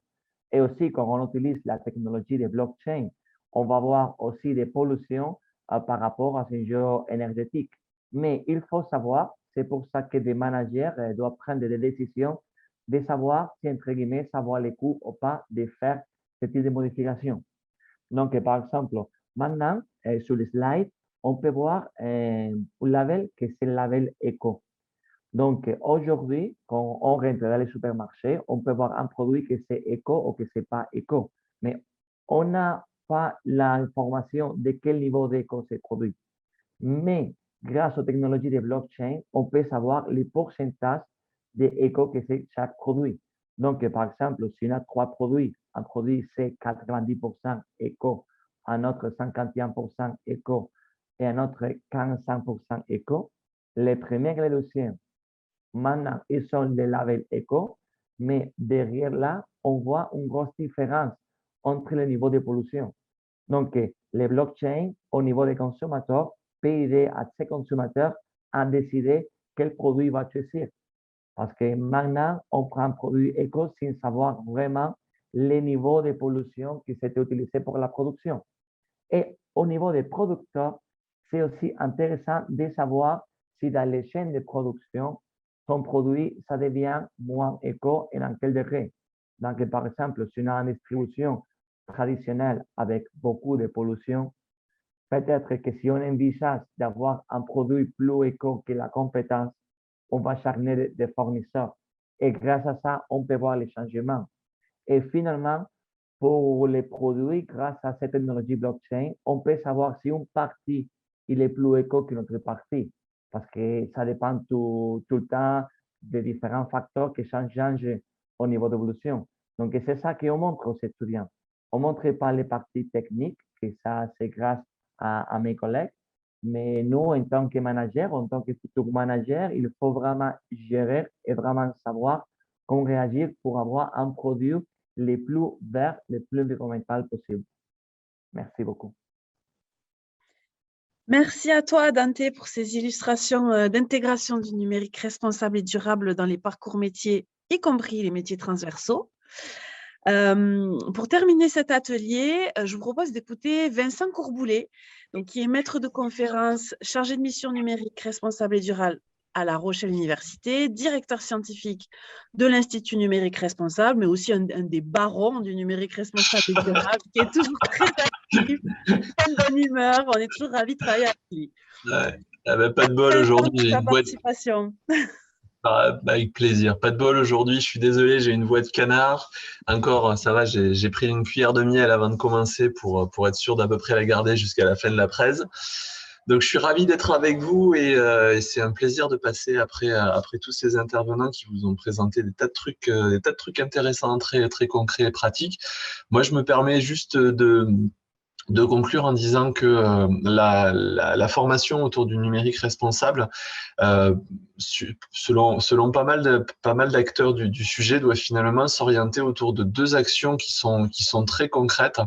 Speaker 7: Et aussi, quand on utilise la technologie de blockchain, on va avoir aussi des pollutions par rapport à ces enjeux énergétiques. Mais il faut savoir, c'est pour ça que des managers doivent prendre des décisions de savoir si, entre guillemets, savoir les coûts ou pas de faire ce type de modification. Donc, par exemple, maintenant, sur le slide, on peut voir un label que c'est le label éco. Donc, aujourd'hui, quand on rentre dans les supermarchés, on peut voir un produit que c'est éco ou que c'est pas éco. Mais on n'a pas l'information de quel niveau d'éco c'est produit. Mais grâce aux technologies de blockchain, on peut savoir les pourcentages des échos que c'est chaque produit. Donc, par exemple, si on a 3 produits, un produit c'est 90% éco, un autre 51% éco et un autre 45% éco, les premiers et les deuxièmes, maintenant, ils sont les labels éco, mais derrière là, on voit une grosse différence entre les niveaux de pollution. Donc, les blockchains, au niveau des consommateurs, peuvent aider à ces consommateurs à décider quel produit va choisir. Parce que maintenant, on prend un produit éco sans savoir vraiment les niveaux de pollution qui s'étaient utilisés pour la production. Et au niveau des producteurs, c'est aussi intéressant de savoir si dans les chaînes de production, son produit, ça devient moins éco et dans quel degré. Donc, par exemple, si on a une distribution traditionnelle avec beaucoup de pollution, peut-être que si on envisage d'avoir un produit plus éco que la compétence, on va charger des fournisseurs. Et grâce à ça, on peut voir les changements. Et finalement, pour les produits, grâce à cette technologie blockchain, on peut savoir si une partie il est plus éco qu'une autre partie. Parce que ça dépend tout le temps des différents facteurs qui changent au niveau d'évolution. Donc, c'est ça qu'on montre aux étudiants. On ne montre pas les parties techniques, que ça, c'est grâce à mes collègues. Mais nous, en tant que manager, en tant que futur manager, il faut vraiment gérer et vraiment savoir comment réagir pour avoir un produit le plus vert, le plus environnemental possible. Merci beaucoup.
Speaker 2: Merci à toi, Dante, pour ces illustrations d'intégration du numérique responsable et durable dans les parcours métiers, y compris les métiers transversaux. Pour terminer cet atelier, je vous propose d'écouter Vincent Courboulet, donc, qui est maître de conférence, chargé de mission numérique responsable et durable à La Rochelle Université, directeur scientifique de l'Institut numérique responsable, mais aussi un des barons du numérique responsable et durable, qui est toujours très actif, plein de bonne humeur. On est toujours ravis de travailler avec lui.
Speaker 8: Ouais. Ah bah, pas de bol aujourd'hui, j'ai
Speaker 2: Ta
Speaker 8: une boîte.
Speaker 2: participation.
Speaker 8: Avec plaisir. Pas de bol aujourd'hui, je suis désolé, j'ai une voix de canard. Encore, ça va, j'ai pris une cuillère de miel avant de commencer pour être sûr d'à peu près la garder jusqu'à la fin de la presse. Donc, je suis ravi d'être avec vous et c'est un plaisir de passer après tous ces intervenants qui vous ont présenté des tas de trucs intéressants, très, très concrets et pratiques. Moi, je me permets juste de conclure en disant que la formation autour du numérique responsable, selon pas mal d'acteurs du sujet, doit finalement s'orienter autour de 2 actions qui sont très concrètes.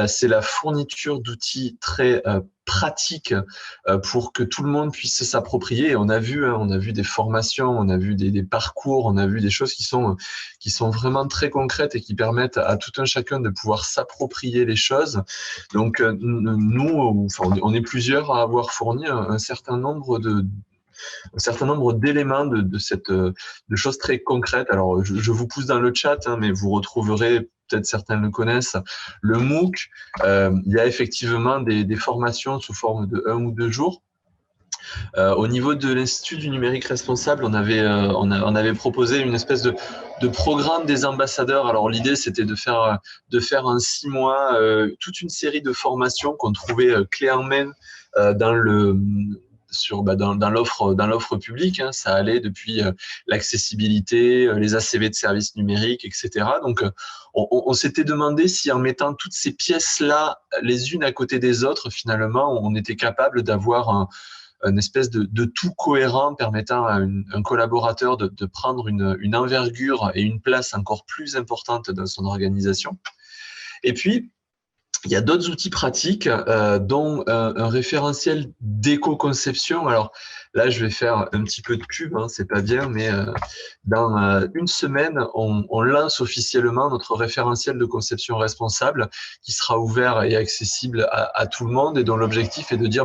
Speaker 8: C'est la fourniture d'outils très pratiques pour que tout le monde puisse s'approprier. Et on a vu des formations, on a vu des parcours, on a vu des choses qui sont vraiment très concrètes et qui permettent à tout un chacun de pouvoir s'approprier les choses. Donc nous, on est plusieurs à avoir fourni un certain nombre d'éléments de choses très concrètes. Alors, je vous pousse dans le chat, mais vous retrouverez, peut-être certains le connaissent, le MOOC. Il y a effectivement des formations sous forme de 1 ou 2 jours. Au niveau de l'Institut du numérique responsable, on avait proposé une espèce de programme des ambassadeurs. Alors, l'idée, c'était de faire en 6 mois toute une série de formations qu'on trouvait clés en main dans l'offre publique. Ça allait depuis l'accessibilité, les ACV de services numériques, etc. Donc, on s'était demandé si en mettant toutes ces pièces-là les unes à côté des autres, finalement, on était capable d'avoir une espèce de tout cohérent permettant à un collaborateur de prendre une envergure et une place encore plus importante dans son organisation. Et puis, il y a d'autres outils pratiques, dont un référentiel d'éco-conception. Alors là, je vais faire un petit peu de pub, c'est pas bien, mais dans 1 semaine, on lance officiellement notre référentiel de conception responsable qui sera ouvert et accessible à tout le monde et dont l'objectif est de dire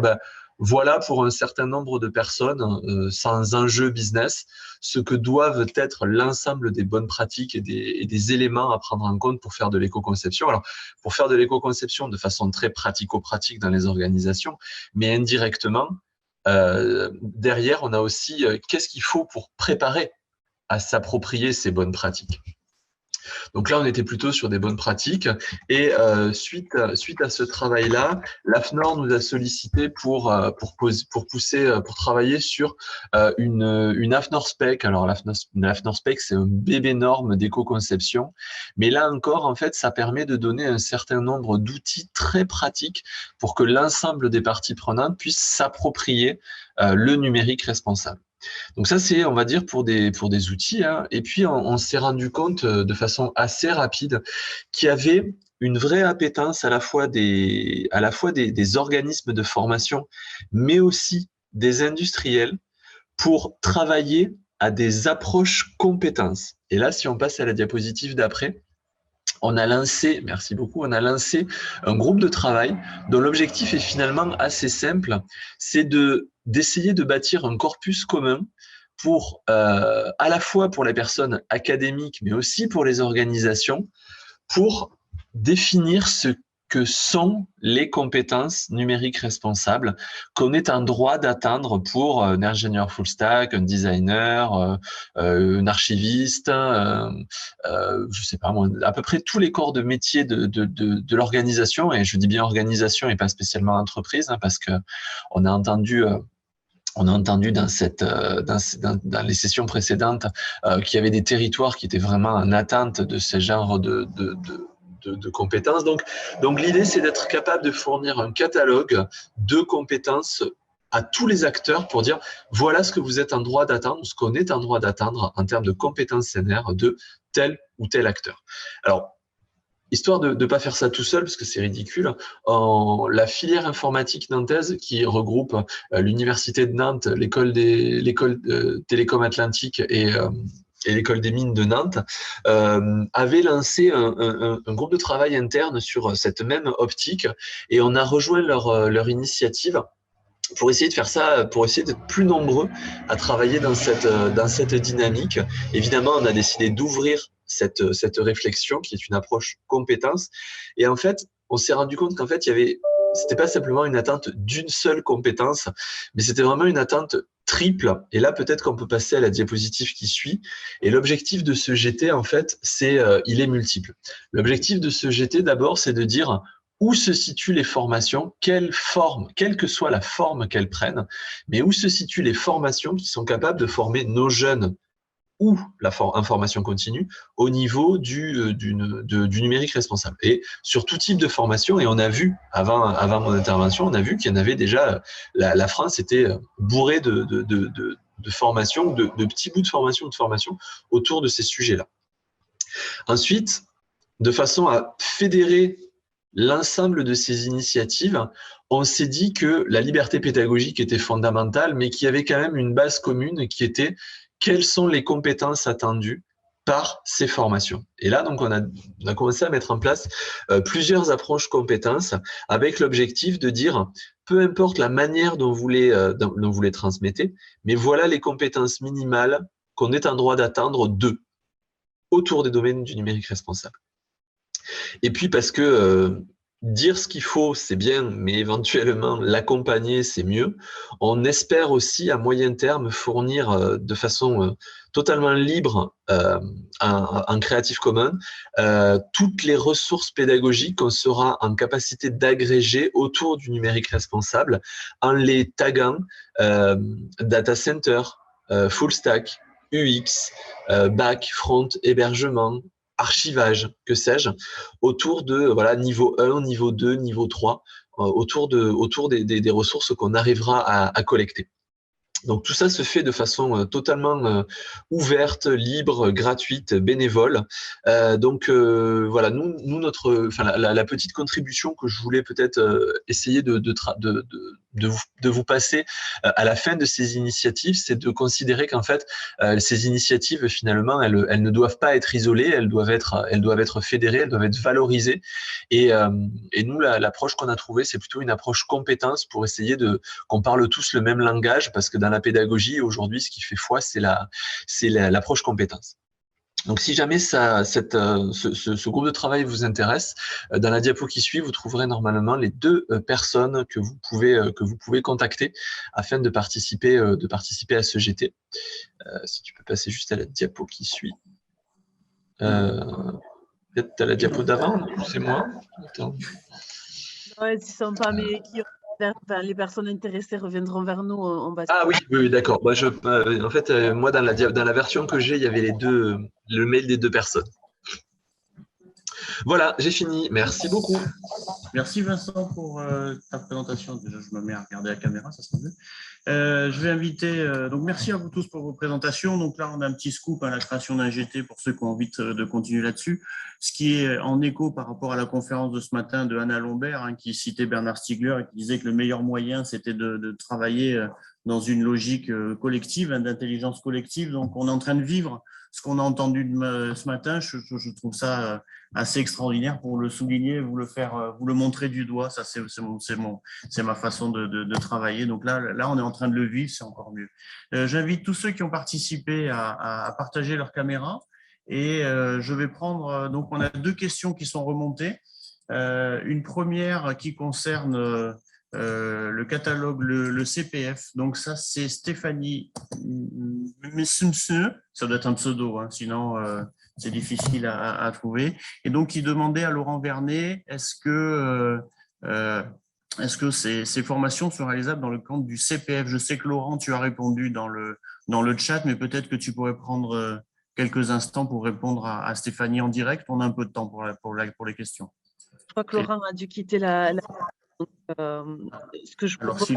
Speaker 8: voilà pour un certain nombre de personnes, sans enjeu business, ce que doivent être l'ensemble des bonnes pratiques et des éléments à prendre en compte pour faire de l'éco-conception. Alors, pour faire de l'éco-conception de façon très pratico-pratique dans les organisations, mais indirectement, derrière, on a aussi qu'est-ce qu'il faut pour préparer à s'approprier ces bonnes pratiques. Donc là, on était plutôt sur des bonnes pratiques. Et suite à ce travail-là, l'AFNOR nous a sollicité pour travailler sur une AFNOR Spec. Alors l'AFNOR Spec, c'est un bébé norme d'éco-conception. Mais là encore, en fait, ça permet de donner un certain nombre d'outils très pratiques pour que l'ensemble des parties prenantes puissent s'approprier le numérique responsable. Donc ça, c'est, on va dire, pour des outils, hein. Et puis, on s'est rendu compte de façon assez rapide qu'il y avait une vraie appétence à la fois des organismes de formation, mais aussi des industriels pour travailler à des approches compétences. Et là, si on passe à la diapositive d'après, on a lancé, merci beaucoup, on a lancé un groupe de travail dont l'objectif est finalement assez simple, c'est d'essayer de bâtir un corpus commun pour, à la fois pour les personnes académiques, mais aussi pour les organisations, pour définir ce que sont les compétences numériques responsables qu'on est en droit d'atteindre pour un ingénieur full stack, un designer, un archiviste, je sais pas moi, à peu près tous les corps de métier de l'organisation, et je dis bien organisation et pas spécialement entreprise, hein, parce que on a entendu dans les sessions précédentes qu'il y avait des territoires qui étaient vraiment en attente de ce genre de compétences. Donc l'idée, c'est d'être capable de fournir un catalogue de compétences à tous les acteurs pour dire voilà ce que vous êtes en droit d'attendre, ce qu'on est en droit d'attendre en termes de compétences CNR de tel ou tel acteur. Alors, histoire de ne pas faire ça tout seul, parce que c'est ridicule, la filière informatique nantaise, qui regroupe l'Université de Nantes, l'école Télécom Atlantique et l'école des mines de Nantes, avait lancé un groupe de travail interne sur cette même optique, et on a rejoint leur initiative pour essayer de faire ça, pour essayer d'être plus nombreux à travailler dans cette dynamique. Évidemment, on a décidé d'ouvrir cette réflexion qui est une approche compétence. Et en fait, on s'est rendu compte qu'en fait, c'était pas simplement une attente d'une seule compétence, mais c'était vraiment une attente triple. Et là, peut-être qu'on peut passer à la diapositive qui suit. Et l'objectif de ce GT, en fait, il est multiple. L'objectif de ce GT, d'abord, c'est de dire où se situent les formations, quelle que soit la forme qu'elles prennent, mais où se situent les formations qui sont capables de former nos jeunes ou en formation continue au niveau du numérique responsable. Et sur tout type de formation, et on a vu, avant mon intervention, on a vu qu'il y en avait déjà, la France était bourrée de formations, de petits bouts de formation autour de ces sujets-là. Ensuite, de façon à fédérer l'ensemble de ces initiatives, on s'est dit que la liberté pédagogique était fondamentale, mais qu'il y avait quand même une base commune qui était quelles sont les compétences attendues par ces formations. Et là, donc, on a commencé à mettre en place plusieurs approches compétences avec l'objectif de dire, peu importe la manière dont vous les transmettez, mais voilà les compétences minimales qu'on est en droit d'attendre autour des domaines du numérique responsable. Et puis parce que dire ce qu'il faut, c'est bien, mais éventuellement l'accompagner, c'est mieux. On espère aussi à moyen terme fournir de façon totalement libre en Creative Commons toutes les ressources pédagogiques qu'on sera en capacité d'agréger autour du numérique responsable en les taguant data center, full stack, UX, back, front, hébergement, archivage, que sais-je, autour de niveau 1, niveau 2, niveau 3, autour des ressources qu'on arrivera à collecter. Donc tout ça se fait de façon totalement ouverte, libre, gratuite, bénévole. Donc voilà, la petite contribution que je voulais peut-être essayer de vous passer à la fin de ces initiatives, c'est de considérer qu'en fait ces initiatives finalement elles ne doivent pas être isolées, elles doivent être fédérées, elles doivent être valorisées. Et nous l'approche qu'on a trouvée, c'est plutôt une approche compétence pour essayer qu'on parle tous le même langage, parce que dans la pédagogie, aujourd'hui, ce qui fait foi, c'est l'approche compétence. Donc, si jamais ce groupe de travail vous intéresse, dans la diapo qui suit, vous trouverez normalement les 2 personnes que vous pouvez contacter afin de participer à ce GT. Si tu peux passer juste à la diapo qui suit. Peut-être tu as la diapo d'avant, c'est moi. Attends.
Speaker 2: Ouais, s'ils sont pas, mais enfin, les personnes intéressées reviendront vers nous. On va
Speaker 8: Ah oui, oui, d'accord. Bah, en fait, moi, dans la version que j'ai, il y avait le mail des 2 personnes. Voilà, j'ai fini. Merci beaucoup.
Speaker 1: Merci Vincent pour ta présentation. Déjà, je me mets à regarder la caméra, ça sera mieux. Je vais inviter, donc merci à vous tous pour vos présentations. Donc là, on a un petit scoop à la création d'un GT pour ceux qui ont envie de continuer là-dessus. Ce qui est en écho par rapport à la conférence de ce matin de Anna Lombert, hein, qui citait Bernard Stiegler et qui disait que le meilleur moyen, c'était de travailler dans une logique collective, hein, d'intelligence collective. Donc, on est en train de vivre ce qu'on a entendu ce matin. Je trouve ça assez extraordinaire pour le souligner, vous le montrer du doigt. Ça, c'est ma façon de travailler. Donc là, on est en train de le vivre, c'est encore mieux. J'invite tous ceux qui ont participé à partager leur caméra. Et je vais prendre, donc on a 2 questions qui sont remontées. Une première qui concerne le catalogue, le CPF. Donc ça, c'est Stéphanie Messumsne, ça doit être un pseudo, hein, sinon c'est difficile à trouver. Et donc, il demandait à Laurent Vernet, est-ce que ces formations sont réalisables dans le cadre du CPF? Je sais que Laurent, tu as répondu dans le chat, mais peut-être que tu pourrais prendre quelques instants pour répondre à Stéphanie en direct. On a un peu de temps pour les questions.
Speaker 2: Je crois que Laurent a dû quitter ce que je
Speaker 1: Alors,
Speaker 2: propose.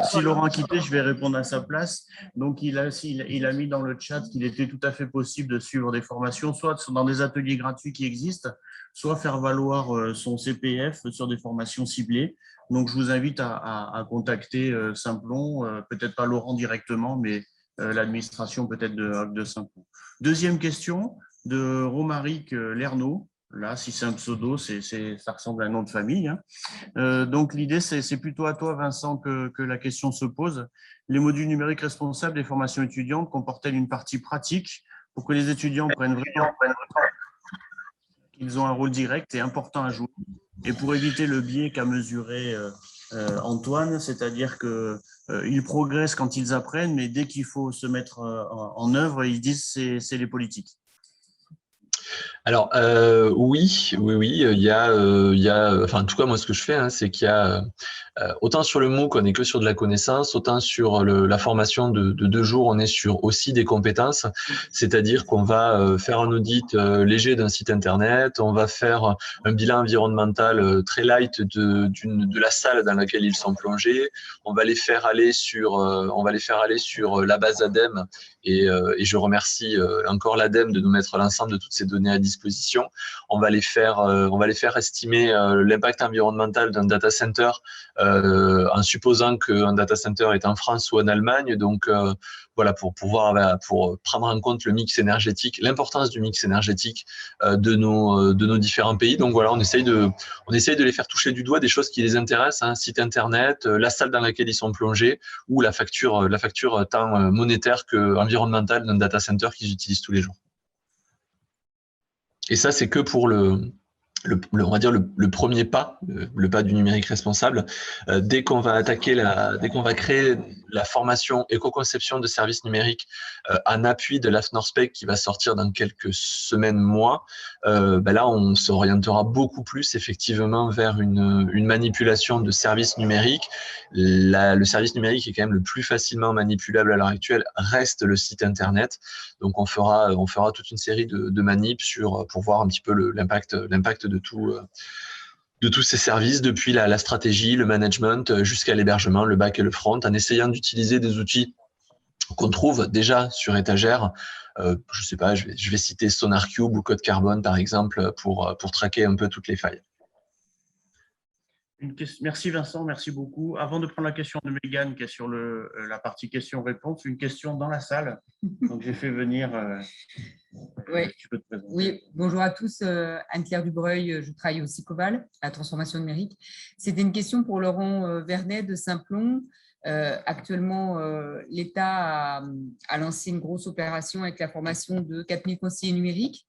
Speaker 1: si Laurent a quitté, je vais répondre à sa place. Donc, il a mis dans le chat qu'il était tout à fait possible de suivre des formations, soit dans des ateliers gratuits qui existent, soit faire valoir son CPF sur des formations ciblées. Donc, je vous invite à contacter Simplon, peut-être pas Laurent directement, mais l'administration peut-être de Simplon. Deuxième question de Romaric Lernaud. Là, si c'est un pseudo, ça ressemble à un nom de famille, hein. Donc, l'idée, c'est plutôt à toi, Vincent, que la question se pose. Les modules numériques responsables des formations étudiantes comportent-elles une partie pratique pour que les étudiants prennent vraiment qu'ils ont un rôle direct et important à jouer? Et pour éviter le biais qu'a mesuré Antoine, c'est-à-dire qu'ils progressent quand ils apprennent, mais dès qu'il faut se mettre en œuvre, ils disent c'est les politiques.
Speaker 8: Alors oui, il y a, enfin en tout cas moi ce que je fais, hein, c'est qu'il y a autant sur le MOOC on n'est que sur de la connaissance, autant sur la formation de 2 jours on est sur aussi des compétences, c'est-à-dire qu'on va faire un audit léger d'un site internet, on va faire un bilan environnemental très light de la salle dans laquelle ils sont plongés, on va les faire aller sur la base ADEME et je remercie encore l'ADEME de nous mettre l'ensemble de toutes ces données à disposition. On va les faire estimer l'impact environnemental d'un data center en supposant qu'un data center est en France ou en Allemagne. Donc voilà, pour prendre en compte le mix énergétique, l'importance du mix énergétique de nos différents pays. Donc voilà, on essaye de les faire toucher du doigt des choses qui les intéressent, hein, site internet, la salle dans laquelle ils sont plongés ou la facture tant monétaire que environnementale d'un data center qu'ils utilisent tous les jours. Et ça, c'est que pour on va dire le premier pas, le pas du numérique responsable. Dès qu'on va créer la formation éco-conception de services numériques en appui de l'AFNORSPEC qui va sortir dans quelques semaines, mois, là, on s'orientera beaucoup plus effectivement vers une manipulation de services numériques. Le service numérique est quand même le plus facilement manipulable à l'heure actuelle, reste le site internet. Donc, on fera toute une série de manips pour voir un petit peu l'impact de tous ces services, depuis la stratégie, le management, jusqu'à l'hébergement, le back et le front, en essayant d'utiliser des outils qu'on trouve déjà sur étagère. Je sais pas, je vais citer SonarCube ou Code Carbone, par exemple, pour traquer un peu toutes les failles.
Speaker 1: Merci Vincent, merci beaucoup. Avant de prendre la question de Mégane qui est sur la partie questions-réponses, une question dans la salle. Donc j'ai fait venir. Tu peux te présenter.
Speaker 9: Oui, bonjour à tous. Anne-Claire Dubreuil, je travaille au SICOVAL, à la transformation numérique. C'était une question pour Laurent Vernet de Simplon. Actuellement, l'État a lancé une grosse opération avec la formation de 4000 conseillers numériques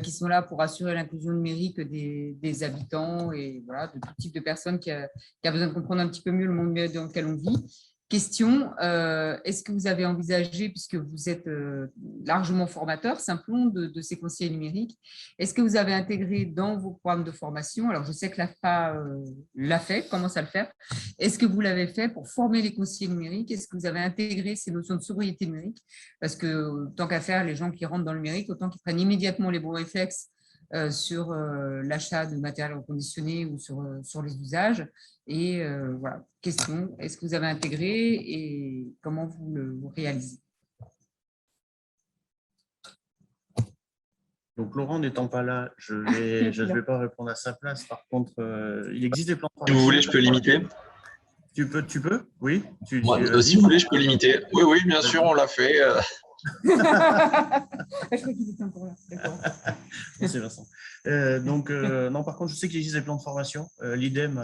Speaker 9: qui sont là pour assurer l'inclusion numérique des habitants et voilà, de tout type de personnes qui a besoin de comprendre un petit peu mieux le monde dans lequel on vit. Question, est-ce que vous avez envisagé, puisque vous êtes largement formateur, Simplon, de ces conseillers numériques, est-ce que vous avez intégré dans vos programmes de formation, alors je sais que l'AFPA l'a fait, commence à le faire, est-ce que vous l'avez fait pour former les conseillers numériques? Est-ce que vous avez intégré ces notions de sobriété numérique? Parce que tant qu'à faire, les gens qui rentrent dans le numérique, autant qu'ils prennent immédiatement les bons réflexes sur l'achat de matériel reconditionné ou sur les usages. Et voilà, question, est-ce que vous avez intégré et comment vous le réalisez?
Speaker 1: Donc, Laurent n'étant pas là, je ne vais pas répondre à sa place. Par contre, il existe des plans de
Speaker 8: Si vous voulez, je peux limiter.
Speaker 1: Tu peux? Oui.
Speaker 8: Moi, si vous voulez, je peux limiter. Oui, oui, bien sûr, on l'a fait.
Speaker 9: Je crois qu'il était encore là. D'accord.
Speaker 1: C'est Vincent. Non, par contre, je sais qu'il existe des plans de formation. L'IDEM,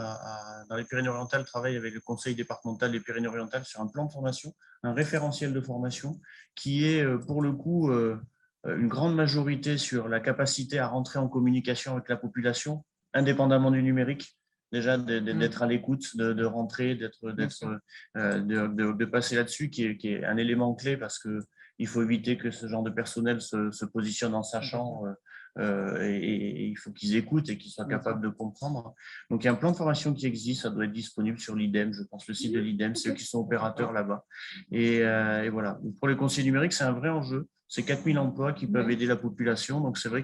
Speaker 1: dans les Pyrénées-Orientales, travaille avec le conseil départemental des Pyrénées-Orientales sur un plan de formation, un référentiel de formation qui est, pour le coup, une grande majorité sur la capacité à rentrer en communication avec la population, indépendamment du numérique. Déjà, d'être à l'écoute, de rentrer, de passer là-dessus, qui est un élément clé parce que il faut éviter que ce genre de personnel se positionne en sachant et il faut qu'ils écoutent et qu'ils soient capables de comprendre. Donc, il y a un plan de formation qui existe, ça doit être disponible sur l'IDEM, je pense, le site de l'IDEM, c'est eux qui sont opérateurs là-bas. Et voilà. Donc, pour les conseillers numériques, c'est un vrai enjeu. C'est 4000 emplois qui peuvent aider la population. Donc, c'est vrai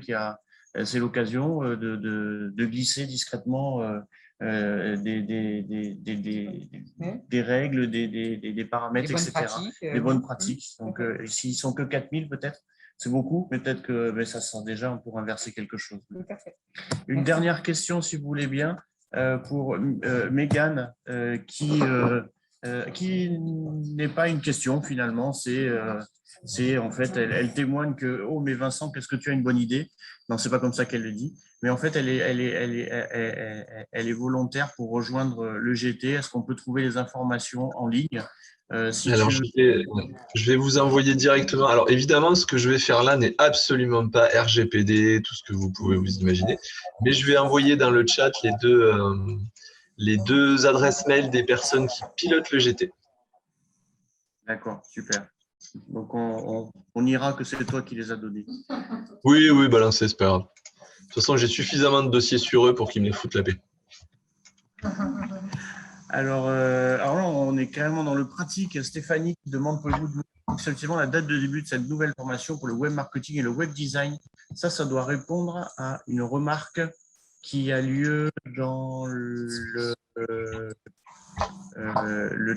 Speaker 1: c'est l'occasion de glisser discrètement des règles, des paramètres, etc. Des bonnes pratiques. Donc, s'ils sont que 4000, peut-être, c'est beaucoup, mais peut-être que ça sera déjà pour inverser quelque chose. Une dernière question, si vous voulez bien, pour Mégane, qui n'est pas une question finalement, c'est en fait, elle témoigne que « Oh, mais Vincent, qu'est-ce que tu as une bonne idée ?» Non, c'est pas comme ça qu'elle le dit, mais en fait, elle est volontaire pour rejoindre le GT. Est-ce qu'on peut trouver les informations en ligne?
Speaker 8: Alors, je vais vous envoyer directement. Alors, évidemment, ce que je vais faire là n'est absolument pas RGPD, tout ce que vous pouvez vous imaginer, mais je vais envoyer dans le chat les deux adresses mail des personnes qui pilotent le GT.
Speaker 1: D'accord, super. Donc, on ira que c'est toi qui les as donnés.
Speaker 8: Oui, oui, balancez, c'est pas grave. De toute façon, j'ai suffisamment de dossiers sur eux pour qu'ils me les foutent la paix.
Speaker 1: Alors là, on est carrément dans le pratique. Stéphanie qui demande, pouvez-vous donner effectivement la date de début de cette nouvelle formation pour le web marketing et le web design? Ça doit répondre à une remarque qui a lieu dans le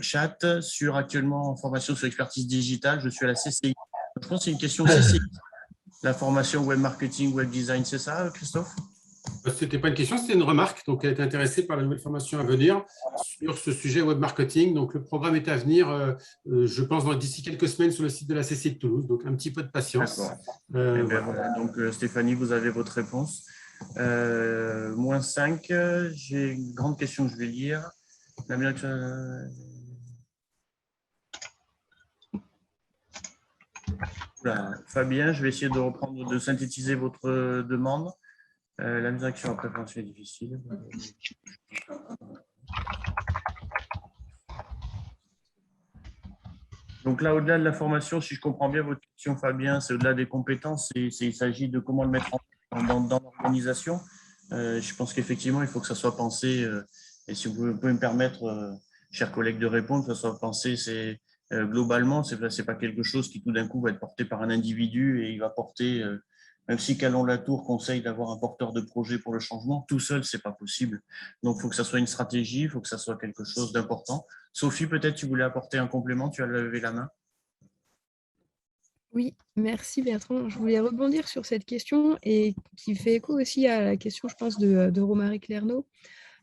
Speaker 1: chat sur actuellement formation sur l'expertise digitale. Je suis à la CCI. Je pense que c'est une question CCI. La formation web marketing, web design, c'est ça, Christophe?
Speaker 3: Ce n'était pas une question, c'était une remarque. Donc, elle est intéressée par la nouvelle formation à venir sur ce sujet web marketing. Donc, le programme est à venir, je pense, d'ici quelques semaines sur le site de la CCI de Toulouse. Donc, un petit peu de patience.
Speaker 1: Voilà. Donc, Stéphanie, vous avez votre réponse. -5, j'ai une grande question que je vais lire. Voilà. Fabien, je vais essayer de synthétiser votre demande. La mise en action après prévention est difficile. Donc là, au-delà de la formation, si je comprends bien votre question, Fabien, c'est au-delà des compétences, il s'agit de comment le mettre dans l'organisation. Je pense qu'effectivement, il faut que ça soit pensé, et si vous pouvez me permettre, chers collègues, de répondre, que ça soit pensé, globalement, ce n'est pas quelque chose qui tout d'un coup va être porté par un individu et il va porter, même si Calon-Latour conseille d'avoir un porteur de projet pour le changement, tout seul, ce n'est pas possible. Donc, il faut que ça soit une stratégie, il faut que ça soit quelque chose d'important. Sophie, peut-être tu voulais apporter un complément, tu as levé la main.
Speaker 6: Oui, merci Bertrand. Je voulais rebondir sur cette question et qui fait écho aussi à la question, je pense, de Romaric Lernaud.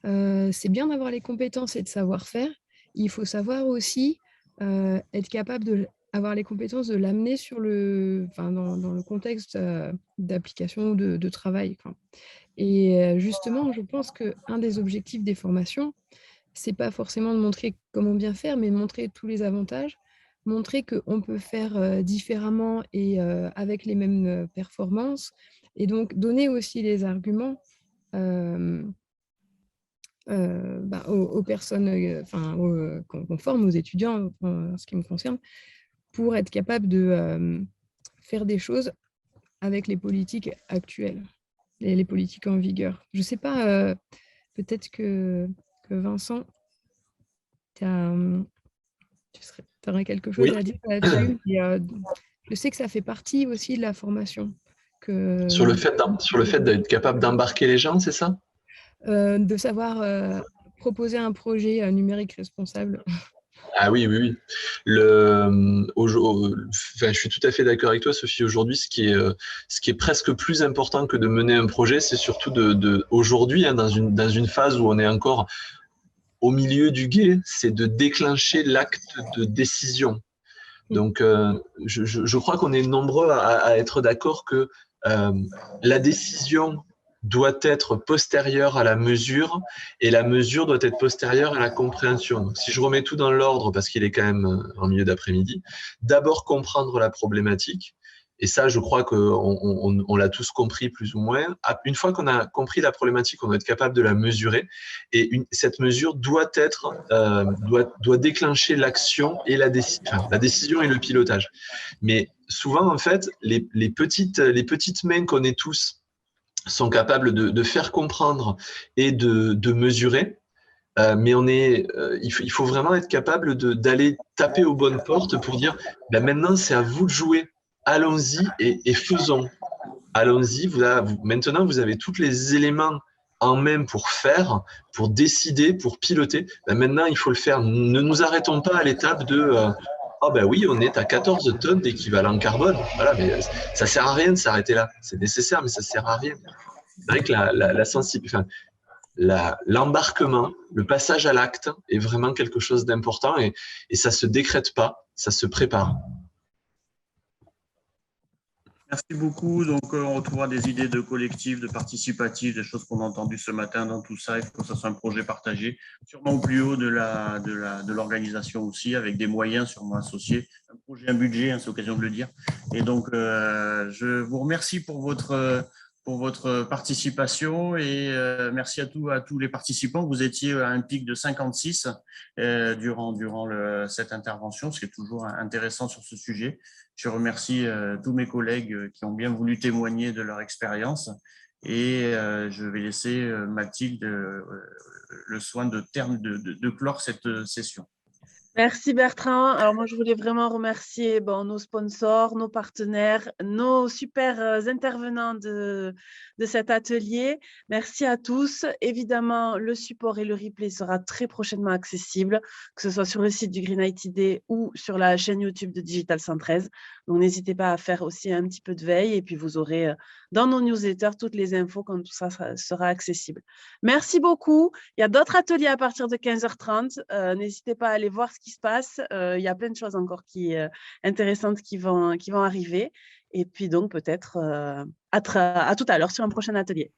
Speaker 6: C'est bien d'avoir les compétences et de savoir-faire. Il faut savoir aussi être capable d'avoir les compétences de l'amener dans le contexte d'application ou de travail. Et justement, je pense qu'un des objectifs des formations, c'est pas forcément de montrer comment bien faire, mais de montrer tous les avantages, montrer qu'on peut faire différemment et avec les mêmes performances, et donc donner aussi les arguments aux personnes, qu'on forme, aux étudiants, en ce qui me concerne, pour être capable de faire des choses avec les politiques actuelles, les politiques en vigueur. Je ne sais pas, peut-être que Vincent, tu aurais quelque chose
Speaker 8: Oui.
Speaker 6: à dire là-dessus. Je sais que ça fait partie aussi de la formation.
Speaker 8: Sur le fait d'être capable d'embarquer les gens, c'est ça?
Speaker 6: De savoir proposer un projet numérique responsable.
Speaker 8: Ah oui, oui, oui. Enfin, je suis tout à fait d'accord avec toi, Sophie. Aujourd'hui, ce qui est presque plus important que de mener un projet, c'est surtout aujourd'hui, hein, dans une phase où on est encore au milieu du gué, c'est de déclencher l'acte de décision. Donc, je crois qu'on est nombreux à être d'accord que la décision doit être postérieure à la mesure et la mesure doit être postérieure à la compréhension. Donc, si je remets tout dans l'ordre, parce qu'il est quand même en milieu d'après-midi, d'abord comprendre la problématique. Et ça, je crois qu'on l'a tous compris plus ou moins. Une fois qu'on a compris la problématique, on doit être capable de la mesurer. Et cette mesure doit déclencher l'action et la décision et le pilotage. Mais souvent, en fait, les petites mains qu'on est tous sont capables de faire comprendre et de mesurer. Mais il faut vraiment être capable d'aller taper aux bonnes portes pour dire maintenant, c'est à vous de jouer. Allons-y et faisons. Allons-y. Maintenant, vous avez tous les éléments en main pour faire, pour décider, pour piloter. Maintenant, il faut le faire. Ne nous arrêtons pas à l'étape de oh ben oui, on est à 14 tonnes d'équivalent carbone. Voilà, mais ça ne sert à rien de s'arrêter là. C'est nécessaire, mais ça ne sert à rien. C'est vrai que l'embarquement, le passage à l'acte est vraiment quelque chose d'important et ça ne se décrète pas, ça se prépare.
Speaker 1: Merci beaucoup. Donc, on retrouvera des idées de collectif, de participatif, des choses qu'on a entendues ce matin dans tout ça. Il faut que ce soit un projet partagé, sûrement au plus haut de l'organisation aussi, avec des moyens sûrement associés. Un projet, un budget, hein, c'est l'occasion de le dire. Et donc, je vous remercie pour votre participation et merci à tous les participants. Vous étiez à un pic de 56 durant cette intervention, ce qui est toujours intéressant sur ce sujet. Je remercie tous mes collègues qui ont bien voulu témoigner de leur expérience et je vais laisser Mathilde le soin de clore cette session.
Speaker 2: Merci Bertrand. Alors moi, je voulais vraiment remercier nos sponsors, nos partenaires, nos super intervenants de cet atelier. Merci à tous. Évidemment, le support et le replay sera très prochainement accessible, que ce soit sur le site du Green IT ou sur la chaîne YouTube de Digital 113. Donc, n'hésitez pas à faire aussi un petit peu de veille et puis vous aurez dans nos newsletters toutes les infos quand tout ça sera accessible. Merci beaucoup. Il y a d'autres ateliers à partir de 15h30. N'hésitez pas à aller voir ce qui se passe. Il y a plein de choses encore intéressantes qui vont arriver. Et puis donc peut-être à tout à l'heure sur un prochain atelier.